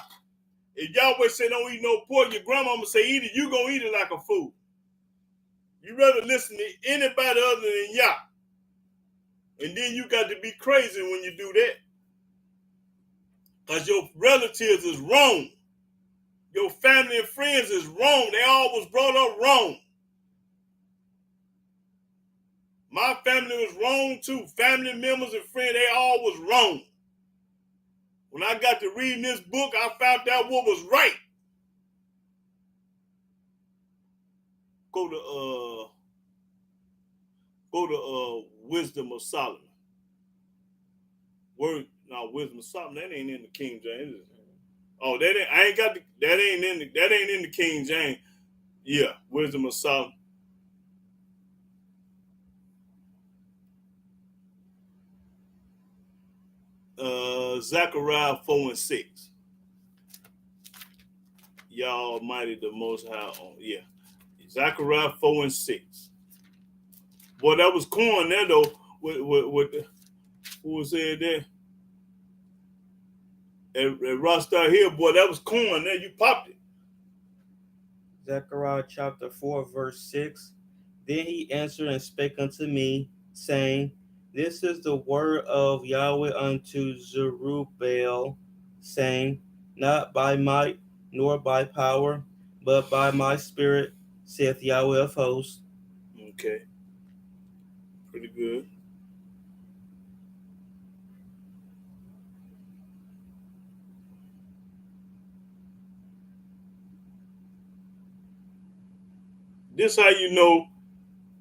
If Yahweh say don't eat no pork, your grandmama say eat it, you going to eat it like a fool. You rather listen to anybody other than Yah. And then you got to be crazy when you do that. Because your relatives is wrong. Your family and friends is wrong. They all was brought up wrong. My family was wrong too. Family members and friends, they all was wrong. When I got to reading this book, I found out what was right. Go to Wisdom of Solomon. Wisdom of Solomon, that ain't in the King James. Oh, that ain't in the King James. Yeah, Wisdom of Solomon. Zechariah 4 and 6. Yah Almighty, the Most High. Yeah, Zechariah 4 and 6. Boy, that was corn there though. With who was there there? At Rasta Hill, boy, that was corn there. You popped it. Zechariah chapter 4, verse 6. Then he answered and spake unto me, saying, This is the word of Yahweh unto Zerubbabel, saying, Not by might nor by power, but by my spirit, saith Yahweh of hosts. Okay. Pretty good. This how you know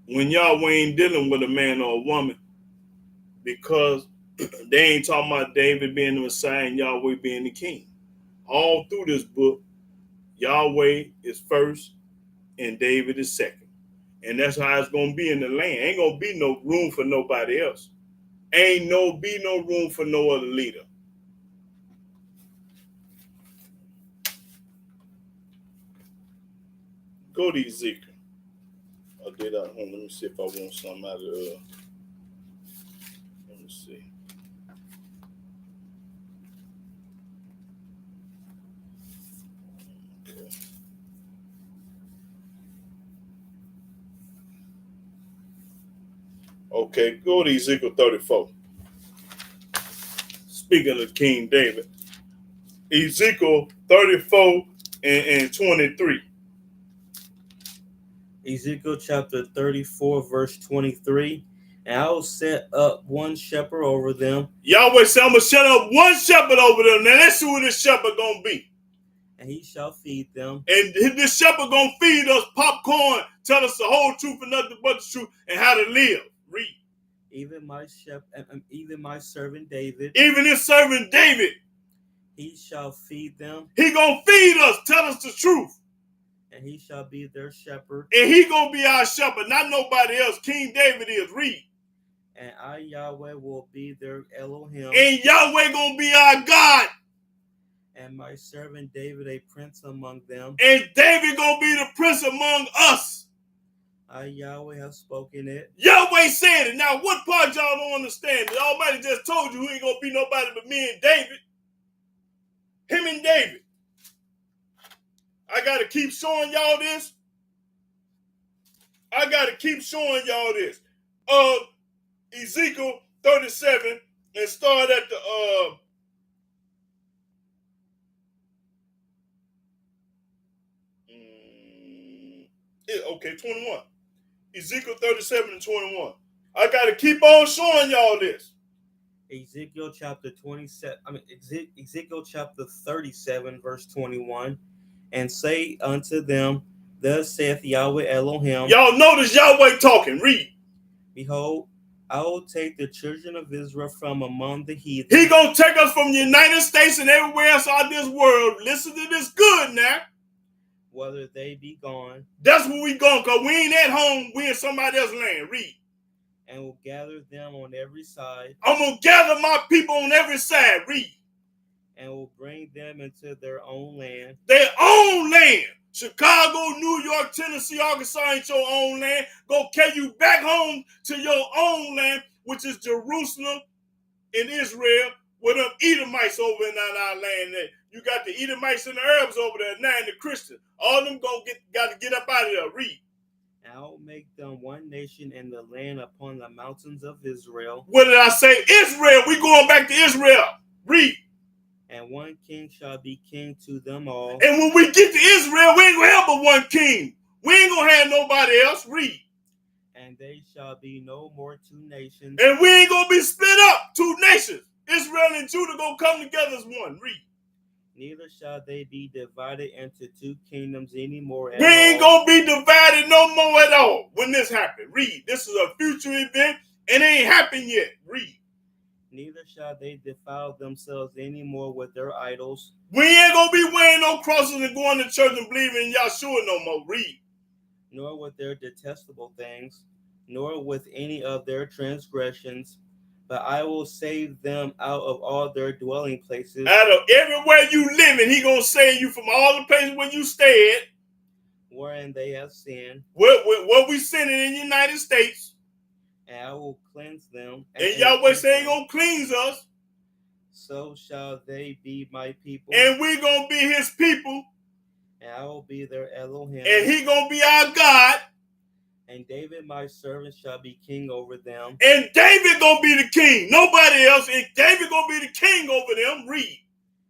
when Yahweh ain't dealing with a man or a woman, because they ain't talking about David being the Messiah and Yahweh being the king. All through this book, Yahweh is first and David is second. And that's how it's going to be in the land. Ain't going to be no room for nobody else. Ain't no room for no other leader. Go to Ezekiel. I did at home. Let me see if I want something out of let me see. Okay. Okay, go to Ezekiel 34. Speaking of King David. Ezekiel 34 and 23. Ezekiel chapter 34, verse 23. And I will set up one shepherd over them. Yahweh said, I'm going to set up one shepherd over them. Now let's see who this shepherd going to be. And he shall feed them. And this shepherd going to feed us popcorn, tell us the whole truth and nothing but the truth, and how to live. Read. Even my servant David. Even his servant David. He shall feed them. He going to feed us, tell us the truth. And he shall be their shepherd. And he going to be our shepherd, not nobody else. King David is. Read. And I, Yahweh, will be their Elohim. And Yahweh going to be our God. And my servant David a prince among them. And David going to be the prince among us. I, Yahweh, have spoken it. Yahweh said it. Now, what part y'all don't understand? The Almighty just told you who ain't going to be nobody but me and David. Him and David. I got to keep showing y'all this. Ezekiel 37 and start at the okay, 21. Ezekiel 37 and 21. I got to keep on showing y'all this. Ezekiel chapter 27. Ezekiel chapter 37, verse 21. And say unto them, Thus saith Yahweh Elohim. Y'all notice Yahweh talking. Read. Behold, I will take the children of Israel from among the heathen. He gonna take us from the United States and everywhere else on this world. Listen to this good now. Whether they be gone. That's where we going, because we ain't at home. We in somebody else's land. Read. And will gather them on every side. I'm going to gather my people on every side. Read. And will bring them into their own land. Their own land. Chicago, New York, Tennessee, Arkansas ain't your own land. Go carry you back home to your own land, which is Jerusalem in Israel, with them Edomites over in our land there. You got the Edomites and the Arabs over there now, and the Christians. All of them got to get up out of there. Read. And I will make them one nation in the land upon the mountains of Israel. What did I say? Israel. We going back to Israel. Read. And one king shall be king to them all. And when we get to Israel, we ain't going to have but one king. We ain't going to have nobody else. Read. And they shall be no more two nations. And we ain't going to be split up. Two nations. Israel and Judah going to come together as one. Read. Neither shall they be divided into two kingdoms anymore. We ain't going to be divided no more at all when this happens. Read. This is a future event and it ain't happened yet. Read. Neither shall they defile themselves anymore with their idols. We ain't going to be wearing no crosses and going to church and believing in Yahshua no more. Read. Nor with their detestable things, nor with any of their transgressions. But I will save them out of all their dwelling places. Out of everywhere you live in, he going to save you from all the places where you stay at. Wherein they have sinned. What we sinning in the United States. And I will cleanse them. And Yahweh say he going to cleanse us. So shall they be my people. And we going to be his people. And I will be their Elohim. And he going to be our God. And David my servant shall be king over them. And David going to be the king. Nobody else. And David going to be the king over them. Read.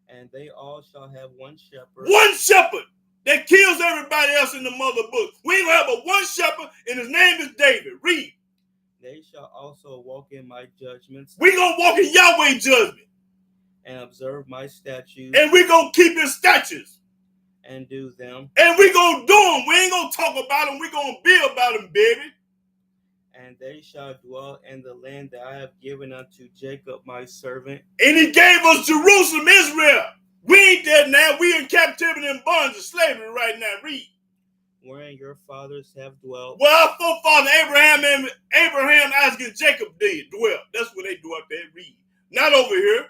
And they all shall have one shepherd. One shepherd that kills everybody else in the mother book. We ain't going to have but one shepherd and his name is David. Read. They shall also walk in my judgments. We going to walk in Yahweh's judgment. And observe my statutes. And we going to keep his statutes. And do them. And we going to do them. We ain't going to talk about them. We going to be about them, baby. And they shall dwell in the land that I have given unto Jacob my servant. And he gave us Jerusalem, Israel. We ain't there now. We in captivity and bondage and slavery right now. Read. Wherein your fathers have dwelt. Well, our forefather Abraham, Isaac, and Jacob did dwell. That's where they do up there. Read. Not over here.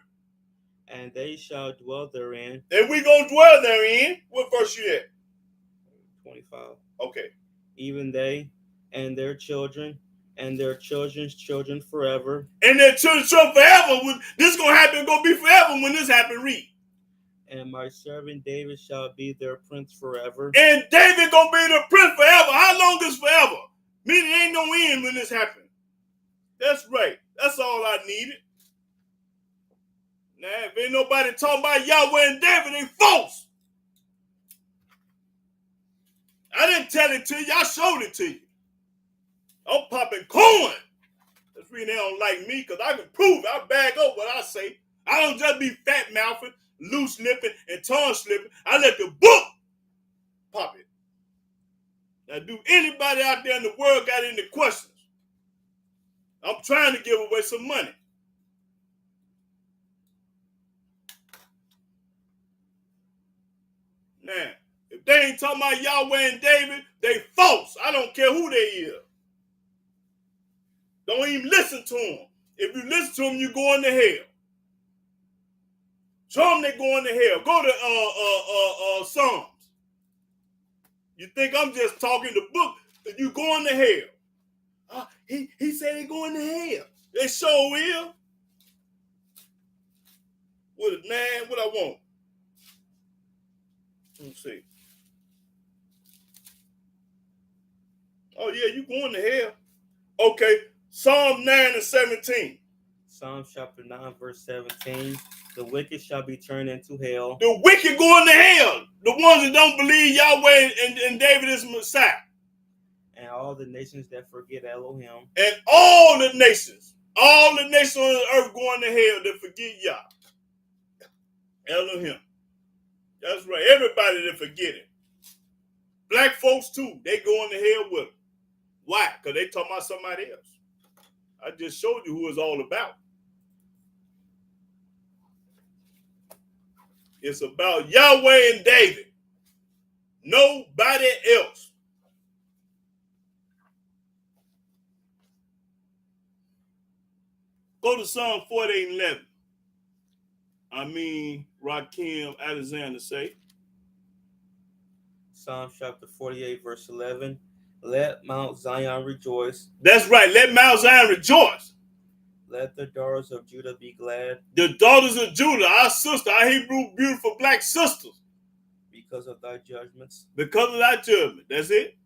And they shall dwell therein. And we gonna dwell therein. What verse you at? 25. Okay. Even they and their children and their children's children forever. And their children's children forever. This gonna happen. Gonna be forever when this happen. Read. And my servant David shall be their prince forever. And David gonna be the prince forever. How long is forever? Meaning ain't no end when this happen. That's right. That's all I needed. Now, if ain't nobody talking about Yahweh and David, they false. I didn't tell it to you. I showed it to you. I'm popping corn. That's reason they don't like me, because I can prove it. I bag up what I say. I don't just be fat-mouthing, loose-lipping, and tongue-slipping. I let the book pop it. Now, do anybody out there in the world got any questions? I'm trying to give away some money. Now, if they ain't talking about Yahweh and David, they false. I don't care who they is. Don't even listen to them. If you listen to them, you going to hell. Show them they going to hell. Go to Psalms. You think I'm just talking the book? You going to hell. He said they going to hell. They sure will. What I want? Let's see. Oh, yeah, you going to hell. Okay, Psalm 9 and 17. Psalm chapter 9, verse 17. The wicked shall be turned into hell. The wicked going to hell. The ones that don't believe Yahweh and David is Messiah. And all the nations that forget Elohim. And all the nations All the nations on the earth going to hell that forget Yah. Elohim. That's right. Everybody that forget it. Black folks too. They going to hell with them. Why? Because they talking about somebody else. I just showed you who it's all about. It's about Yahweh and David. Nobody else. Go to Psalm 48:11. Rakim Alexander say. Psalm chapter 48, verse 11. Let Mount Zion rejoice. That's right. Let Mount Zion rejoice. Let the daughters of Judah be glad. The daughters of Judah, our sister, our Hebrew beautiful black sisters. Because of thy judgments. Because of thy judgment. That's it.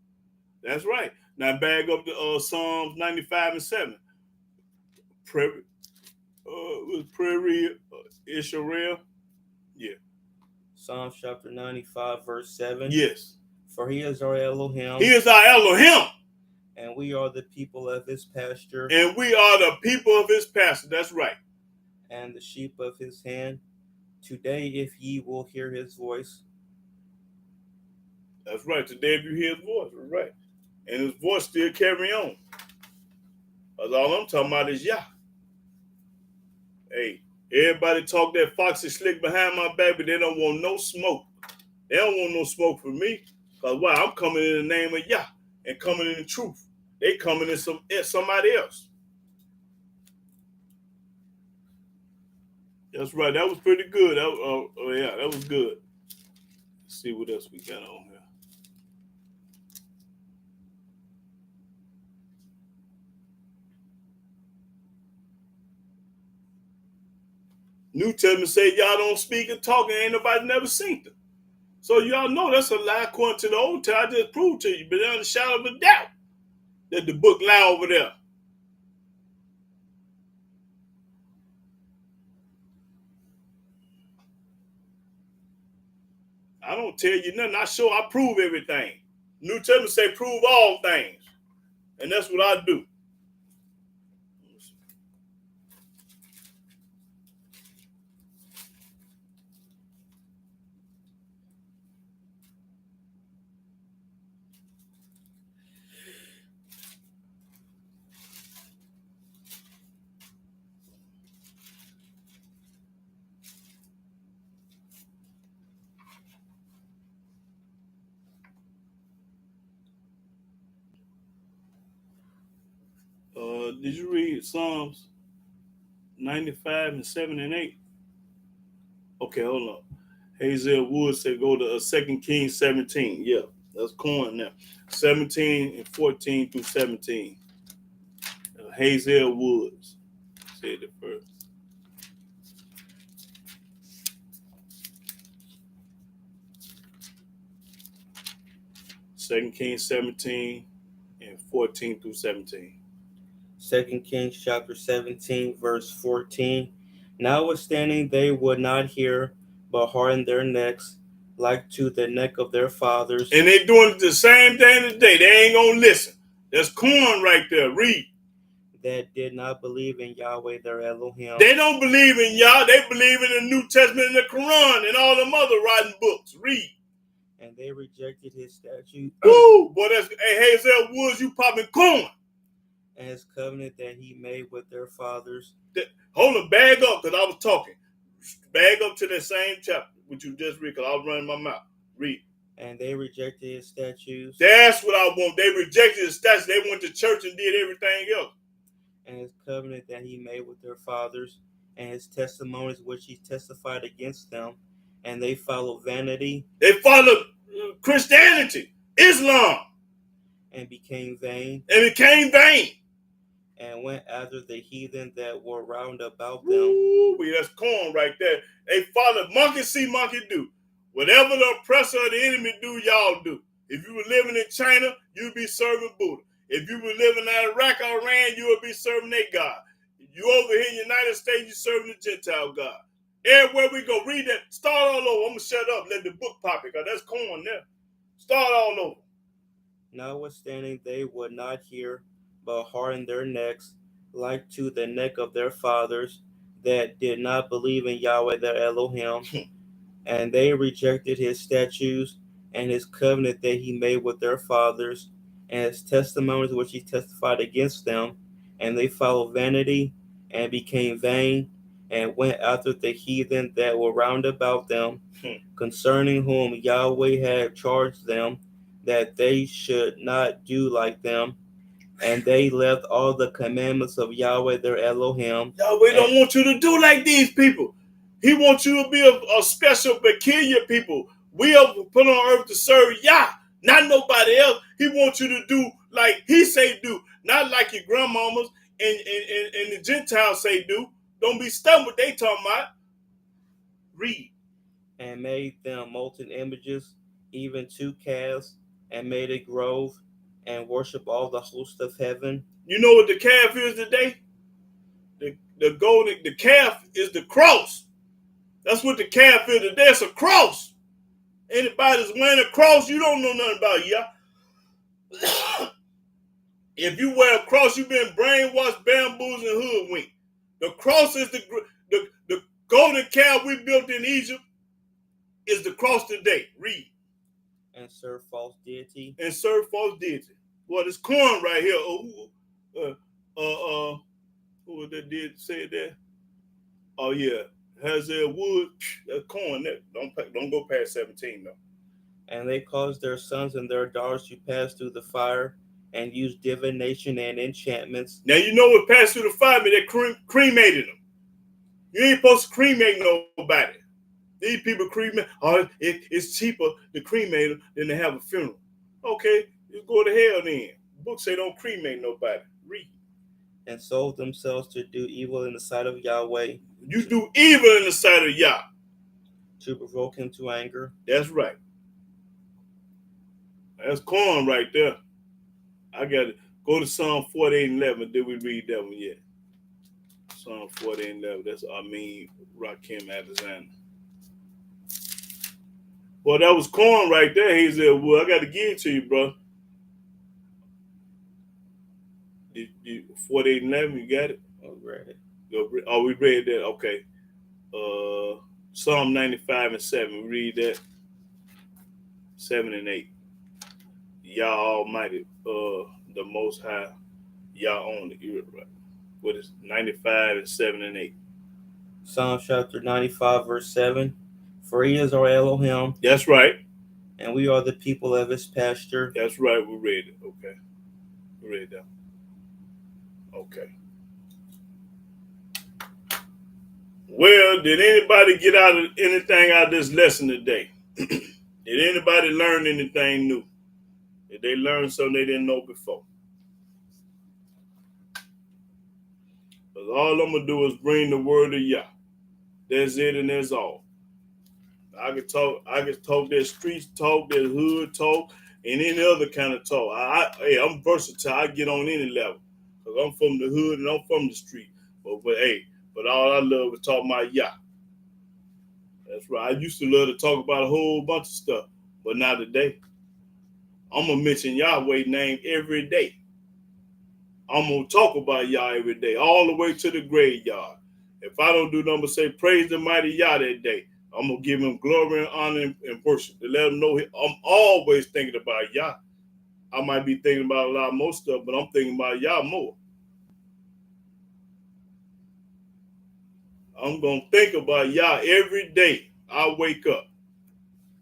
That's right. Now bag up the Psalms 95:7. Prairie Israel. Yeah. Psalm chapter 95, verse 7. Yes. For he is our Elohim. He is our Elohim. And we are the people of his pasture. And we are the people of his pasture. That's right. And the sheep of his hand. Today, if ye will hear his voice. That's right. Today, if you hear his voice. That's right. And his voice still carry on. That's all I'm talking about is Yah. Hey, everybody talk that foxy slick behind my back, but they don't want no smoke. They don't want no smoke from me. Because why? I'm coming in the name of Yah and coming in the truth. They coming in somebody else. That's right. That was pretty good. That was good. Let's see what else we got on here. New Testament say y'all don't speak and talk and ain't nobody never seen them. So y'all know that's a lie according to the Old Testament. I just proved to you, but there's a shadow of a doubt that the book lie over there. I don't tell you nothing. I prove everything. New Testament say prove all things. And that's what I do. Did you read Psalms 95 and 7 and 8? Okay, hold on. Hazel Wood said go to 2 Kings 17. Yeah, that's corn now. 17 and 14 through 17. Hazel Woods said it first. Second Kings 17 and 14 through 17. 2 Kings chapter 17, verse 14. Notwithstanding, they would not hear, but hardened their necks, like to the neck of their fathers. And they doing the same thing today. They ain't gonna listen. There's corn right there. Read. That did not believe in Yahweh their Elohim. They don't believe in Yah. They believe in the New Testament and the Quran and all them other writing books. Read. And they rejected his statute. Woo! Boy, hey, Hazel Woods, you popping corn. And his covenant that he made with their fathers. Hold on, bag up, because I was talking. Bag up to that same chapter, which you just read, because I was running my mouth. Read. And they rejected his statutes. That's what I want. They rejected his statutes. They went to church and did everything else. And his covenant that he made with their fathers, and his testimonies which he testified against them, and they followed vanity. They followed Christianity, Islam. And became vain. And went after the heathen that were round about them. Ooh, that's corn right there. They followed monkey see, monkey do. Whatever the oppressor or the enemy do, y'all do. If you were living in China, you'd be serving Buddha. If you were living in Iraq or Iran, you would be serving their God. You over here in the United States, you're serving the Gentile God. Everywhere we go, read that. Start all over. I'm going to shut up. Let the book pop it, because that's corn there. Start all over. Notwithstanding, they would not hear, but hardened their necks, like to the neck of their fathers that did not believe in Yahweh their Elohim, and they rejected his statutes and his covenant that he made with their fathers, and his testimonies which he testified against them, and they followed vanity and became vain, and went after the heathen that were round about them, concerning whom Yahweh had charged them that they should not do like them. And they left all the commandments of Yahweh their Elohim. Yahweh don't want you to do like these people. He wants you to be a special, peculiar people. We are put on earth to serve Yah, not nobody else. He wants you to do like he say do, not like your grandmamas and the Gentiles say do. Don't be stuck with they talking about. Read. And made them molten images, even 2 calves, and made a grove, and worship all the host of heaven. You know what the calf is today? The calf is the cross. That's what the calf is today. It's a cross. Anybody that's wearing a cross, you don't know nothing about Yah. If you wear a cross, you've been brainwashed, bamboozled, and hoodwinked. The cross is the golden calf we built in Egypt is the cross today. Read. And serve false deity. And serve false deity. Well, this corn right here. Who was that did say that? Oh yeah, Hazel Wood. That corn. That don't go past 17 though. And they caused their sons and their daughters to pass through the fire, and use divination and enchantments. Now you know what passed through the fire mean? They cremated them. You ain't supposed to cremate nobody. These people cremate. Oh, it's cheaper to cremate them than to have a funeral. Okay, you go to hell then. Books say don't cremate nobody. Read. And sold themselves to do evil in the sight of Yahweh. You do evil in the sight of Yah. To provoke him to anger. That's right. That's corn right there. I got to go to Psalm 48:11. Did we read that one yet? Psalm 48:11. That's Rakim Alexander. Well, that was corn right there, Hazel Wood. I got to give it to you, bro. 48:11, you got it? Oh, read it. Oh, we read that. Okay. Psalm 95:7. We read that. 7 and 8. Yah Almighty, the Most High, Yah on the earth, right? What is 95:7 and 8? Psalm chapter 95, verse 7. For he is our Elohim. That's right. And we are the people of his pasture. That's right. We read it. Okay. We read that. Okay. Well, did anybody get anything out of this lesson today? Did anybody learn anything new? Did they learn something they didn't know before? Because all I'm going to do is bring the word of Yah. That's it and that's all. I can talk that street talk, that hood talk, and any other kind of talk. I'm versatile. I get on any level. Because I'm from the hood and I'm from the street. But all I love is talking about Yah. That's right. I used to love to talk about a whole bunch of stuff, but not today. I'm going to mention Yahweh's name every day. I'm going to talk about Yah every day, all the way to the graveyard. If I don't do nothing but say praise the mighty Yah that day, I'm going to give him glory and honor and worship to let him know I'm always thinking about Yah. I might be thinking about a lot more stuff, but I'm thinking about Yah more. I'm going to think about Yah every day I wake up.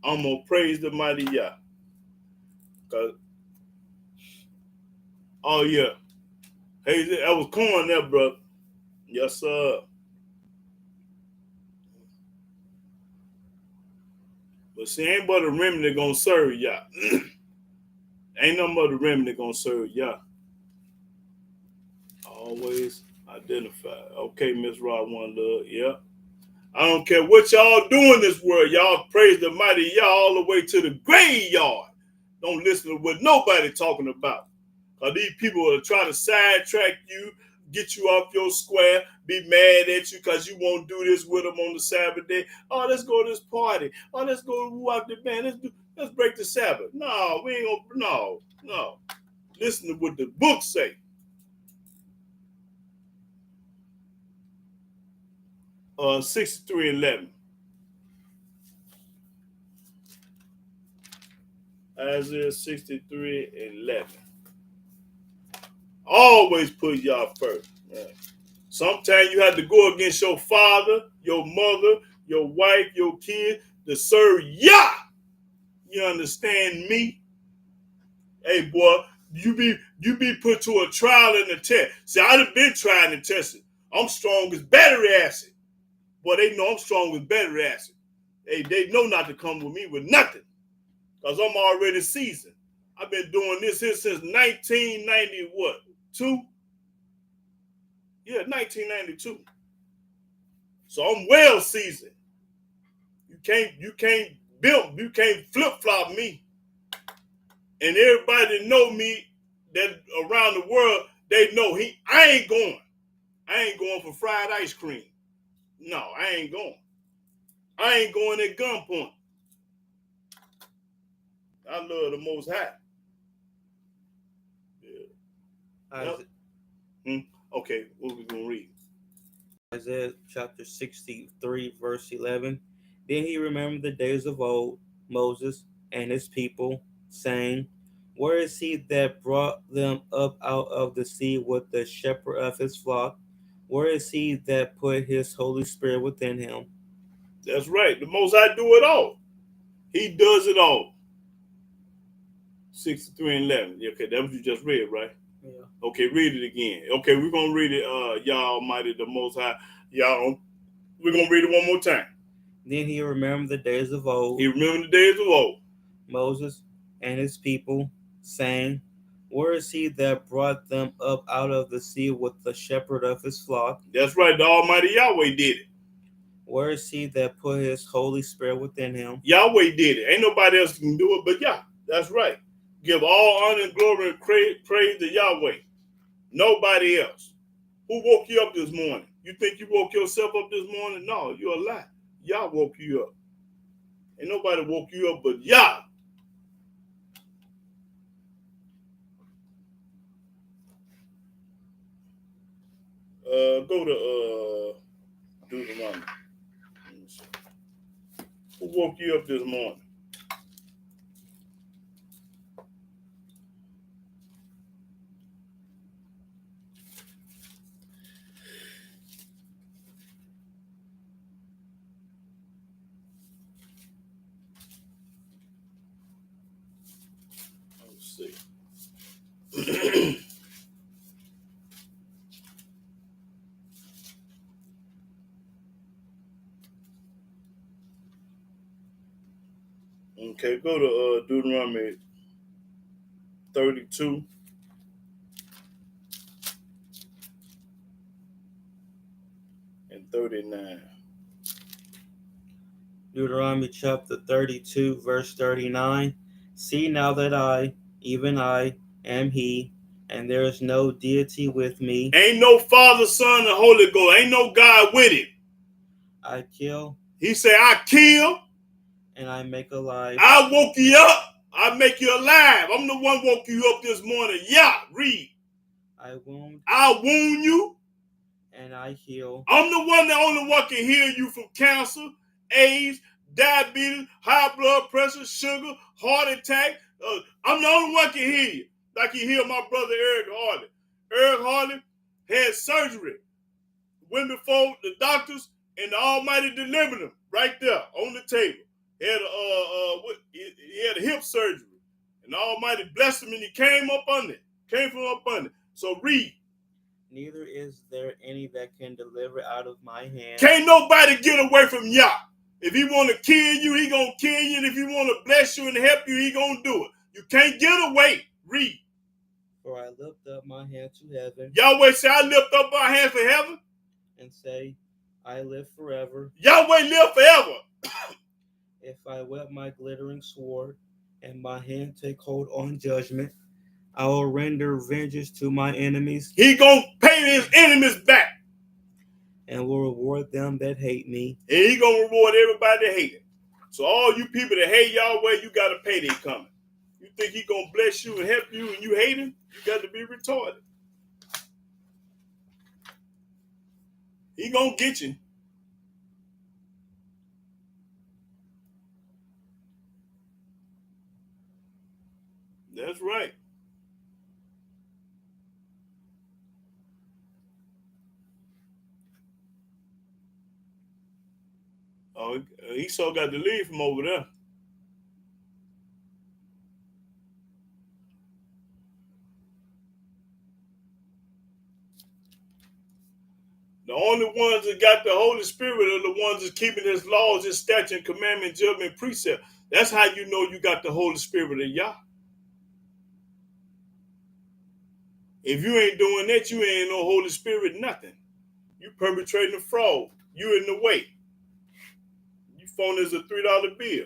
I'm going to praise the mighty Yah. Oh, yeah. Hey, that was corn there, bro. Yes, sir. But see, ain't but a remnant gonna serve Yah. Ain't no but a remnant gonna serve Yah. Always identify. Okay, Miss Rod One Love. Yeah. I don't care what y'all do in this world. Y'all praise the mighty Yah all the way to the graveyard. Don't listen to what nobody talking about. Because these people are trying to sidetrack you, get you off your square, be mad at you because you won't do this with them on the Sabbath day. Oh, let's go to this party. Oh, let's go out the band. Let's break the Sabbath. No, we ain't gonna, no. Listen to what the book say. 63:11. Isaiah 63:11. Always put y'all first. Man. Sometimes you have to go against your father, your mother, your wife, your kid to serve Yah. You understand me? Hey boy, you be put to a trial and a test. See, I done been trying and tested. I'm strong as battery acid. Boy, they know I'm strong as battery acid. Hey, they know not to come with me with nothing. Because I'm already seasoned. I've been doing this here since 1992. Yeah, 1992. So I'm well seasoned. You can't flip-flop me. And everybody that know me that around the world, they know I ain't going. I ain't going for fried ice cream. No, I ain't going. I ain't going at gunpoint. I love the Most High. Yeah. Yep. Okay, what we gonna read? Isaiah chapter 63, verse 11. Then he remembered the days of old, Moses and his people, saying, where is he that brought them up out of the sea with the shepherd of his flock? Where is he that put his Holy Spirit within him? That's right. The Most High do it all. He does it all. 63:11. Okay, that was you just read, right? Yeah. Okay, read it again. Okay, we're gonna read it. Yah Almighty, the Most High. We're gonna read it one more time. Then he remembered the days of old. He remembered the days of old. Moses and his people, saying, where is he that brought them up out of the sea with the shepherd of his flock? That's right. The Almighty Yahweh did it. Where is he that put his Holy Spirit within him? Yahweh did it. Ain't nobody else can do it but Yah. That's right. Give all honor and glory and praise to Yahweh. Nobody else. Who woke you up this morning? You think you woke yourself up this morning? No, you're a lie. Yah woke you up. Ain't nobody woke you up but Yah. Go to Deuteronomy. Who woke you up this morning? Let's see. Okay, go to Deuteronomy 32. And 39. Deuteronomy chapter 32, verse 39. See now that I, even I, am he, and there is no deity with me. Ain't no Father, Son, and Holy Ghost. Ain't no God with him. I kill. He said, I kill. And I make alive. I woke you up. I make you alive. I'm the one woke you up this morning. Yeah, read. I wound. I wound you. And I heal. I'm the one that only one can heal you from cancer, AIDS, diabetes, high blood pressure, sugar, heart attack. I'm the only one can heal you. Like he healed my brother Eric Harley. Eric Harley had surgery. Went before the doctors and the Almighty delivered him right there on the table. He had a hip surgery. And the Almighty blessed him and he came up under it. Came from up under it. So read. Neither is there any that can deliver out of my hand. Can't nobody get away from Yah. If he want to kill you, he gonna kill you. And if he want to bless you and help you, he gonna do it. You can't get away. Read. For I lift up my hand to heaven. Yahweh say, I lift up my hands to heaven. And say, I live forever. Yahweh live forever. If I whet my glittering sword, and my hand take hold on judgment, I will render vengeance to my enemies. He gonna pay his enemies back. And will reward them that hate me. And he gonna reward everybody that hate him. So all you people that hate Yahweh, you got a payday coming. You think he gonna bless you and help you and you hate him? You got to be retarded. He gonna get you. That's right. Oh, Esau got to leave from over there. The only ones that got the Holy Spirit are the ones that's keeping his laws, his statute, and commandment, judgment, precept. That's how you know you got the Holy Spirit of Yah. If you ain't doing that, you ain't no Holy Spirit, nothing. You perpetrating a fraud. You in the way. Your phone is a $3 bill.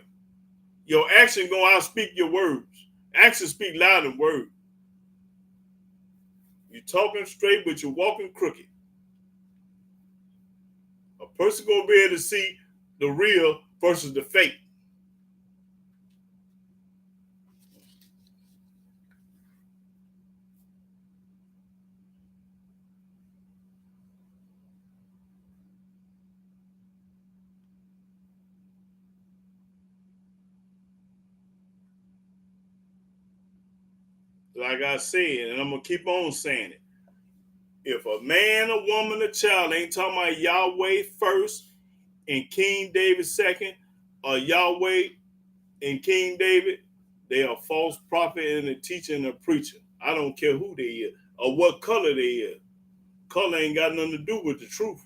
Your action gonna outspeak your words. Actions speak louder than words. You're talking straight, but you're walking crooked. A person gonna be able to see the real versus the fake. Like I said, and I'm gonna keep on saying it. If a man, a woman, a child ain't talking about Yahweh first and King David second, or Yahweh and King David, they are false prophet and a teacher and a preacher. I don't care who they is or what color they is. Color ain't got nothing to do with the truth.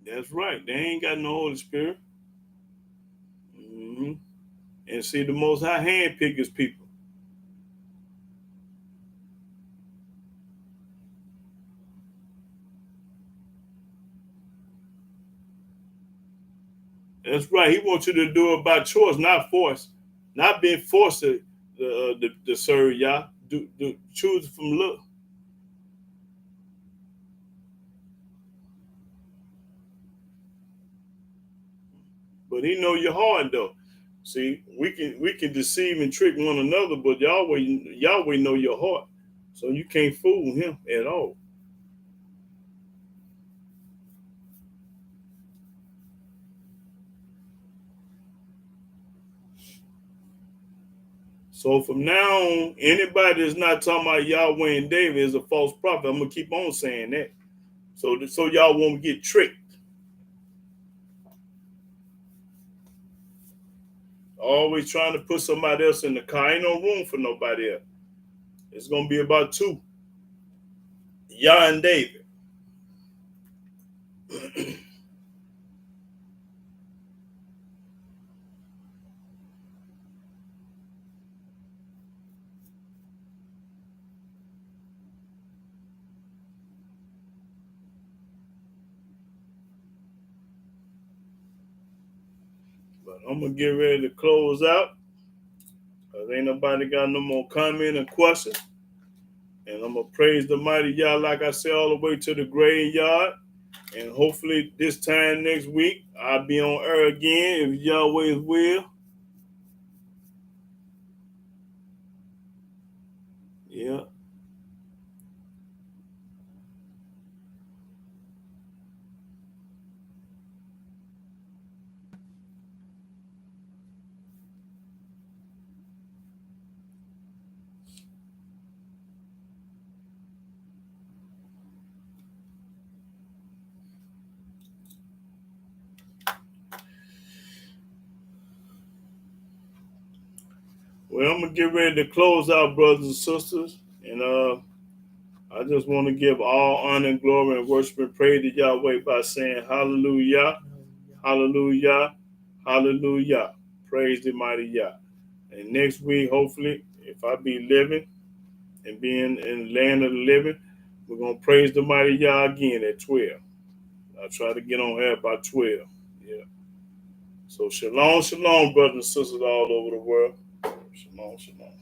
That's right. They ain't got no Holy Spirit. Mm-hmm. And see, the Most High handpick his people. That's right. He wants you to do it by choice, not force. Not being forced to serve Yah. Choose from love. But he know your heart though. See, we can deceive and trick one another, but Yahweh know your heart. So you can't fool him at all. So from now on, anybody that's not talking about Yahweh and David is a false prophet. I'm gonna keep on saying that. So y'all won't get tricked. Always trying to put somebody else in the car. Ain't no room for nobody else. It's gonna be about two. Yah and David. But I'm gonna get ready to close out. Cause ain't nobody got no more comment or question. And I'm gonna praise the mighty Yah, like I said, all the way to the graveyard. And hopefully this time next week I'll be on air again if Yahweh's will. Yeah. Well, I'm gonna get ready to close out, brothers and sisters. And I just want to give all honor and glory and worship and praise to Yahweh by saying hallelujah, hallelujah, hallelujah. Praise the mighty Yah. And next week, hopefully, if I be living and being in the land of the living, we're going to praise the mighty Yah again at 12. I'll try to get on air by 12. Yeah. So shalom, shalom, brothers and sisters all over the world. Shalom, shalom.